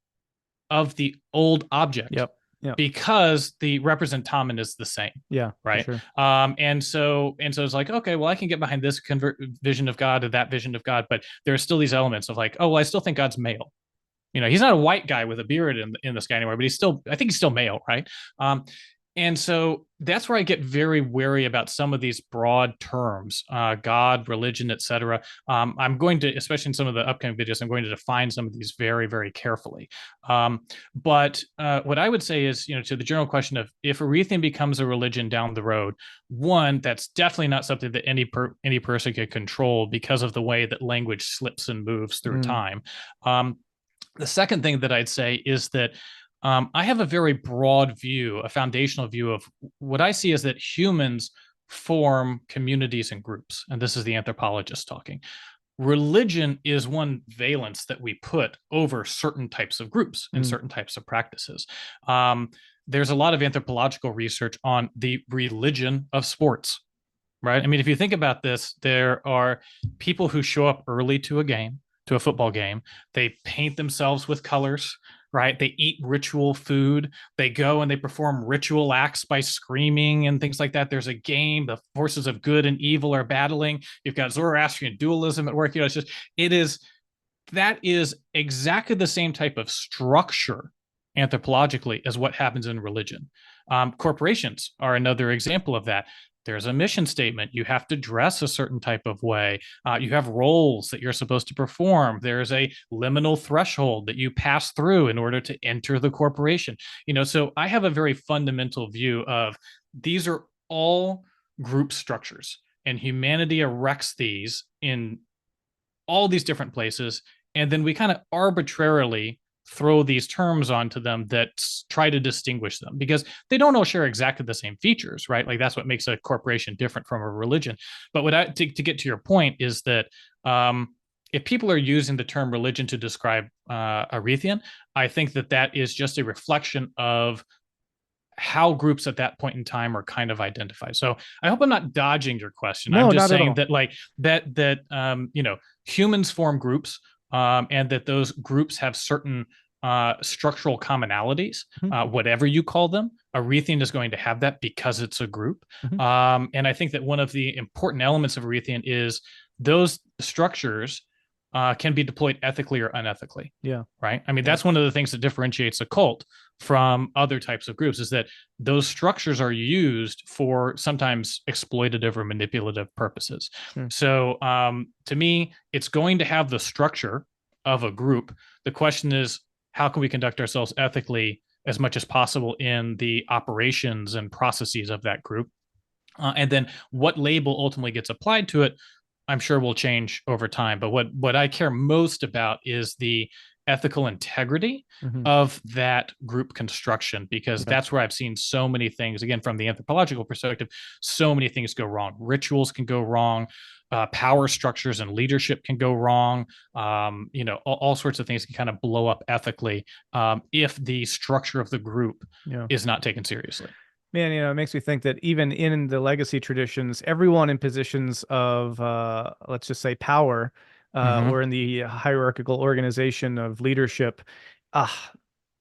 Speaker 2: of the old object.
Speaker 1: Yep.
Speaker 2: Because the representamen is the same.
Speaker 1: Yeah.
Speaker 2: Right.
Speaker 1: Sure.
Speaker 2: And so it's like, okay, well, I can get behind this vision of God or that vision of God, but there are still these elements of like, oh, well, I still think God's male. He's not a white guy with a beard in the sky anymore, but I think he's still male, right? And so that's where I get very wary about some of these broad terms, God, religion, etc. I'm going to, especially in some of the upcoming videos, I'm going to define some of these very, very carefully. But what I would say is, to the general question of if Arethion becomes a religion down the road, one, that's definitely not something that any person can control because of the way that language slips and moves through time. The second thing that I'd say is that I have a very broad view, a foundational view of what I see is that humans form communities and groups. And this is the anthropologist talking. Religion is one valence that we put over certain types of groups and certain types of practices. There's a lot of anthropological research on the religion of sports, right? I mean, if you think about this, there are people who show up early to a football game. They paint themselves with colors, right? They eat ritual food. They go and they perform ritual acts by screaming and things like that. There's a game. The forces of good and evil are battling. You've got Zoroastrian dualism at work. That is exactly the same type of structure anthropologically as what happens in religion. Corporations are another example of that. there's a mission statement. You have to dress a certain type of way. You have roles that you're supposed to perform. There's a liminal threshold that you pass through in order to enter the corporation. So I have a very fundamental view of these are all group structures, and humanity erects these in all these different places, and then we kind of arbitrarily throw these terms onto them that try to distinguish them because they don't all share exactly the same features, right? Like that's what makes a corporation different from a religion. But to get to your point is that if people are using the term religion to describe Arethion, I think that is just a reflection of how groups at that point in time are kind of identified. So I hope I'm not dodging your question. I'm
Speaker 1: No,
Speaker 2: just
Speaker 1: not at
Speaker 2: saying
Speaker 1: all.
Speaker 2: that humans form groups, and that those groups have certain structural commonalities,
Speaker 1: Mhm.
Speaker 2: whatever you call them. Arethion is going to have that because it's a group.
Speaker 1: Mhm.
Speaker 2: And I think that one of the important elements of Arethion is those structures can be deployed ethically or unethically.
Speaker 1: Yeah.
Speaker 2: Right. I mean,
Speaker 1: Yeah.
Speaker 2: that's one of the things that differentiates a cult from other types of groups is that those structures are used for sometimes exploitative or manipulative purposes.
Speaker 1: Sure.
Speaker 2: So to me, it's going to have the structure of a group. The question is, how can we conduct ourselves ethically as much as possible in the operations and processes of that group? And then what label ultimately gets applied to it, I'm sure will change over time. But what I care most about is the ethical integrity
Speaker 1: Mhm.
Speaker 2: of that group construction, because
Speaker 1: Yeah.
Speaker 2: that's where I've seen so many things, again, from the anthropological perspective, so many things go wrong. Rituals can go wrong. Power structures and leadership can go wrong. All sorts of things can kind of blow up ethically if the structure of the group
Speaker 1: Yeah.
Speaker 2: is not taken seriously.
Speaker 1: Man, it makes me think that even in the legacy traditions, everyone in positions of, let's just say, power,
Speaker 2: Mm-hmm.
Speaker 1: or in the hierarchical organization of leadership, uh,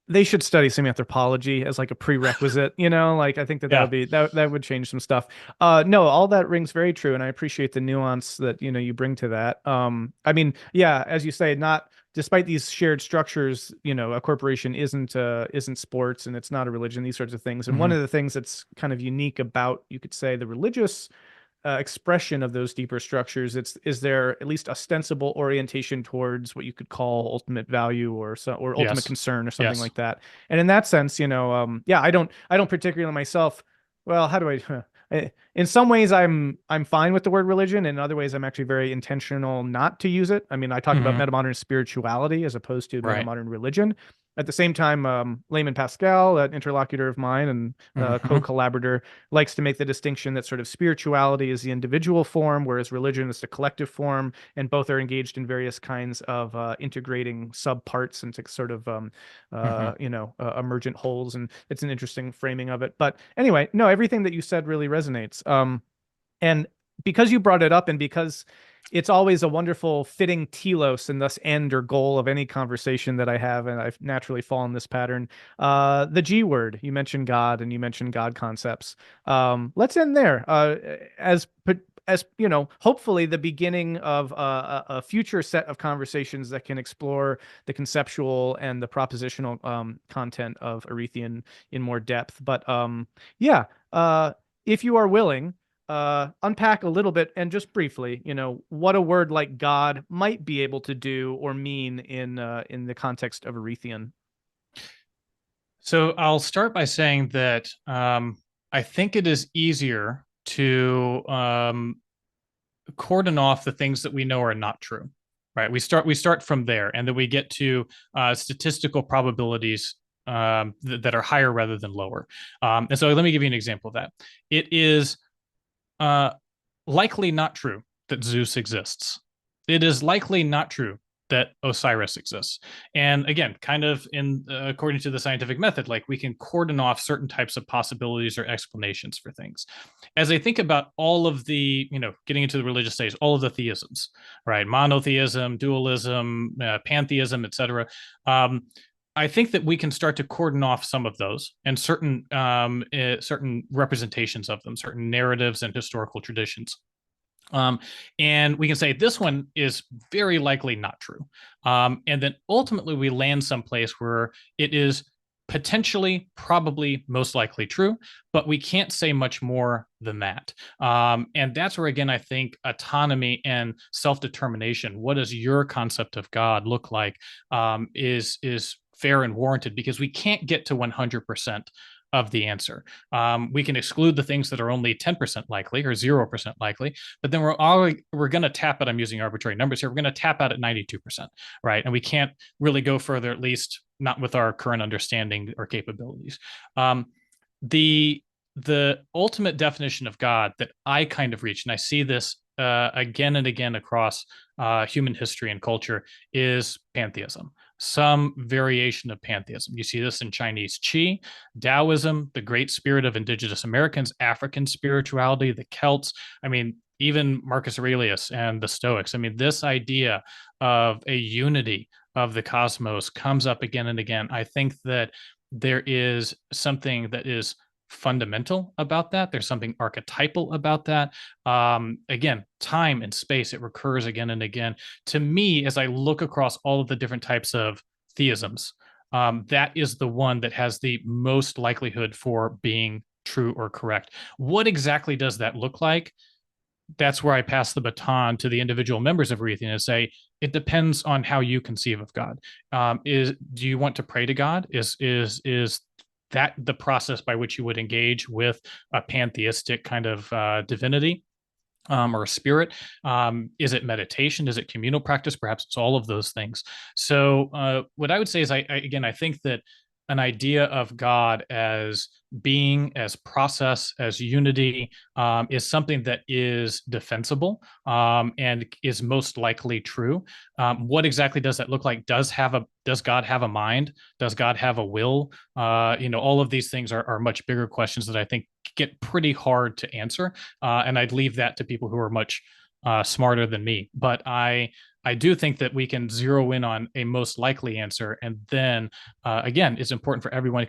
Speaker 1: they should study some anthropology as like a prerequisite, like I think that
Speaker 2: Yeah.
Speaker 1: would be that would change some stuff. No, all that rings very true, and I appreciate the nuance that you bring to that. I mean, yeah, as you say, not despite these shared structures, a corporation isn't sports and it's not a religion, these sorts of things. And one
Speaker 2: Mm-hmm.
Speaker 1: of the things that's kind of unique about, you could say, the religious expression of those deeper structures, is there at least ostensible orientation towards what you could call ultimate value or ultimate
Speaker 2: Yes.
Speaker 1: concern or something
Speaker 2: Yes.
Speaker 1: like that. And in that sense, yeah, I don't particularly myself. Well, how do in some ways I'm fine with the word religion, and in other ways I'm actually very intentional not to use it. I mean, I talk about
Speaker 2: Mm-hmm.
Speaker 1: metamodern spirituality as opposed to
Speaker 2: Right.
Speaker 1: metamodern religion. At the same time, Layman Pascal, an interlocutor of mine and
Speaker 2: Mm-hmm.
Speaker 1: co-collaborator, likes to make the distinction that sort of spirituality is the individual form, whereas religion is the collective form, and both are engaged in various kinds of integrating subparts into sort of
Speaker 2: Mm-hmm.
Speaker 1: emergent wholes, and it's an interesting framing of it. But anyway, no, everything that you said really resonates. And because you brought it up, and because it's always a wonderful fitting telos and thus end or goal of any conversation that I have, and I've naturally fallen this pattern. The G word, you mentioned God and you mentioned God concepts. Let's end there. As hopefully the beginning of a future set of conversations that can explore the conceptual and the propositional content of Arethion in more depth. But yeah, if you are willing, unpack a little bit and just briefly, what a word like God might be able to do or mean in the context of Arethion.
Speaker 2: So I'll start by saying that I think it is easier to cordon off the things that we know are not true. Right. We start from there, and then we get to statistical probabilities that are higher rather than lower. And so let me give you an example of that. It is uh, likely not true that Zeus exists. It is likely not true that Osiris exists. And again, kind of in according to the scientific method, like we can cordon off certain types of possibilities or explanations for things. As I think about all of the, getting into the religious stage, all of the theisms, right? Monotheism, dualism, pantheism, etc. I think that we can start to cordon off some of those and certain representations of them, certain narratives and historical traditions. Um, and we can say this one is very likely not true. And then ultimately we land someplace where it is potentially, probably, most likely true, but we can't say much more than that. And that's where, again, I think autonomy and self-determination, what does your concept of God look like, is fair and warranted, because we can't get to 100% of the answer. We can exclude the things that are only 10% likely or 0% likely, but then we're going to tap it. I'm using arbitrary numbers here. We're going to tap out at 92%, right? And we can't really go further, at least not with our current understanding or capabilities. The the ultimate definition of God that I kind of reach, and I see this again and again across human history and culture, is pantheism, some variation of pantheism. You see this in Chinese Qi, Taoism, the great spirit of indigenous Americans, African spirituality, the Celts. I mean, even Marcus Aurelius and the Stoics. I mean, this idea of a unity of the cosmos comes up again and again. I think that there is something that is fundamental about that. There's something archetypal about that. Again, time and space, it recurs again and again. To me, as I look across all of the different types of theisms, that is the one that has the most likelihood for being true or correct. What exactly does that look like? That's where I pass the baton to the individual members of Arethion and say, it depends on how you conceive of God. Do you want to pray to God? Is that the process by which you would engage with a pantheistic kind of divinity? Or a spirit? Is it meditation? Is it communal practice? Perhaps it's all of those things. So, what I would say is, I think that an idea of God as being, as process, as unity, is something that is defensible, and is most likely true. What exactly does that look like? Does God have a mind? Does God have a will? All of these things are much bigger questions that I think get pretty hard to answer. And I'd leave that to people who are much smarter than me. But I do think that we can zero in on a most likely answer, and then again, it's important for everyone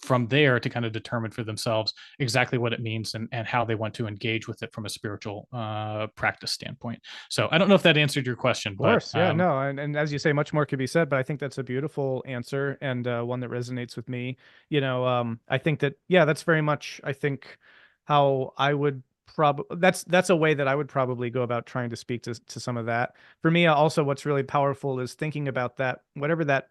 Speaker 2: from there to kind of determine for themselves exactly what it means, and how they want to engage with it from a spiritual practice standpoint. So I don't know if that answered your question,
Speaker 1: Of
Speaker 2: but
Speaker 1: course, yeah, no, and as you say, much more could be said, but I think that's a beautiful answer, and one that resonates with me. I think that, yeah, that's very much, I think, how I would probably, that's a way that I would probably go about trying to speak to some of that. For me, also, what's really powerful is thinking about that, whatever that,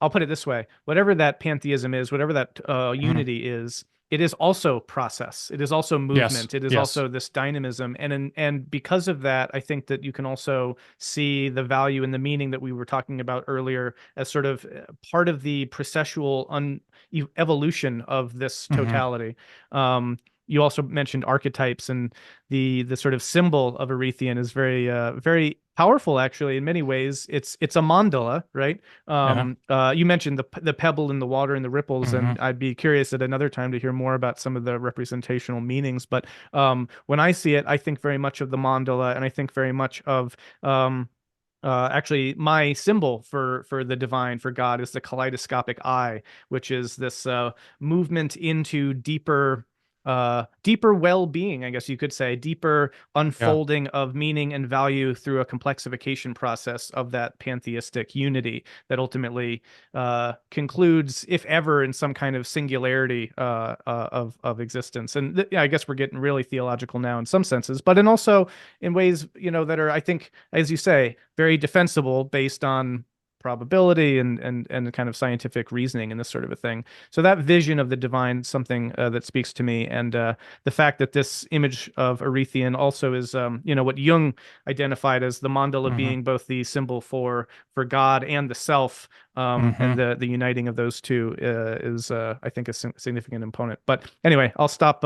Speaker 1: I'll put it this way, whatever that pantheism is, whatever that
Speaker 2: mhm.
Speaker 1: unity is, it is also process. It is also
Speaker 2: Yes,
Speaker 1: movement. It is
Speaker 2: yes.
Speaker 1: also this dynamism. And because of that, I think that you can also see the value and the meaning that we were talking about earlier as sort of part of the processual evolution of this
Speaker 2: Mhm.
Speaker 1: totality. You also mentioned archetypes, and the sort of symbol of Arethion is very powerful, actually, in many ways. It's a mandala, right?
Speaker 2: Uh-huh.
Speaker 1: You mentioned the pebble in the water and the ripples, and
Speaker 2: Mhm.
Speaker 1: I'd be curious at another time to hear more about some of the representational meanings. But when I see it, I think very much of the mandala, and I think very much of actually, my symbol for the divine, for God, is the kaleidoscopic eye, which is this movement into deeper well-being, I guess you could say, deeper
Speaker 2: Yeah.
Speaker 1: unfolding of meaning and value through a complexification process of that pantheistic unity that ultimately concludes, if ever, in some kind of singularity of existence. And yeah, I guess we're getting really theological now in some senses, but in also in ways, that are, I think, as you say, very defensible based on probability and kind of scientific reasoning and this sort of a thing. So that vision of the divine is something that speaks to me, and the fact that this image of Arethion also is, what Jung identified as the mandala
Speaker 2: Mhm.
Speaker 1: being both the symbol for God and the self, and
Speaker 2: Mhm.
Speaker 1: the uniting of those two is, I think, a significant component. But anyway, I'll stop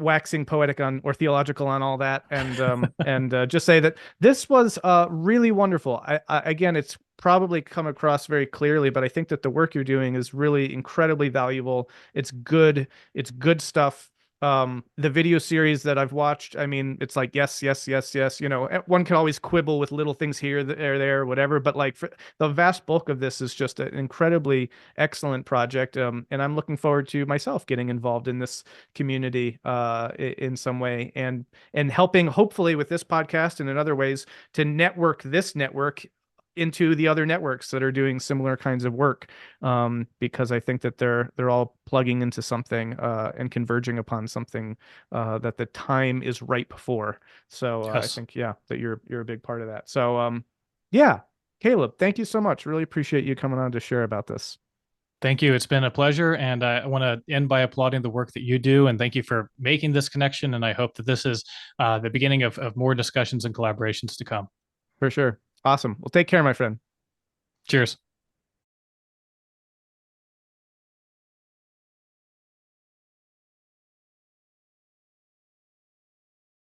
Speaker 1: waxing poetic on or theological on all that, and just say that this was really wonderful. Again, it's probably come across very clearly, but I think that the work you're doing is really incredibly valuable. It's good. It's good stuff. The video series that I've watched, I mean, it's like, yes, yes, yes, yes. One can always quibble with little things here, there, whatever, but like, for the vast bulk of this is just an incredibly excellent project. And I'm looking forward to myself getting involved in this community in some way, and helping, hopefully, with this podcast and in other ways, to network this network into the other networks that are doing similar kinds of work, because I think that they're all plugging into something and converging upon something that the time is ripe for. So I
Speaker 2: Yes.
Speaker 1: think, yeah, that you're a big part of that. So yeah, Caleb, thank you so much. Really appreciate you coming on to share about this.
Speaker 2: Thank you. It's been a pleasure. And I want to end by applauding the work that you do. And thank you for making this connection. And I hope that this is the beginning of more discussions and collaborations to come.
Speaker 1: For sure. Awesome. Well, take care, my friend.
Speaker 2: Cheers.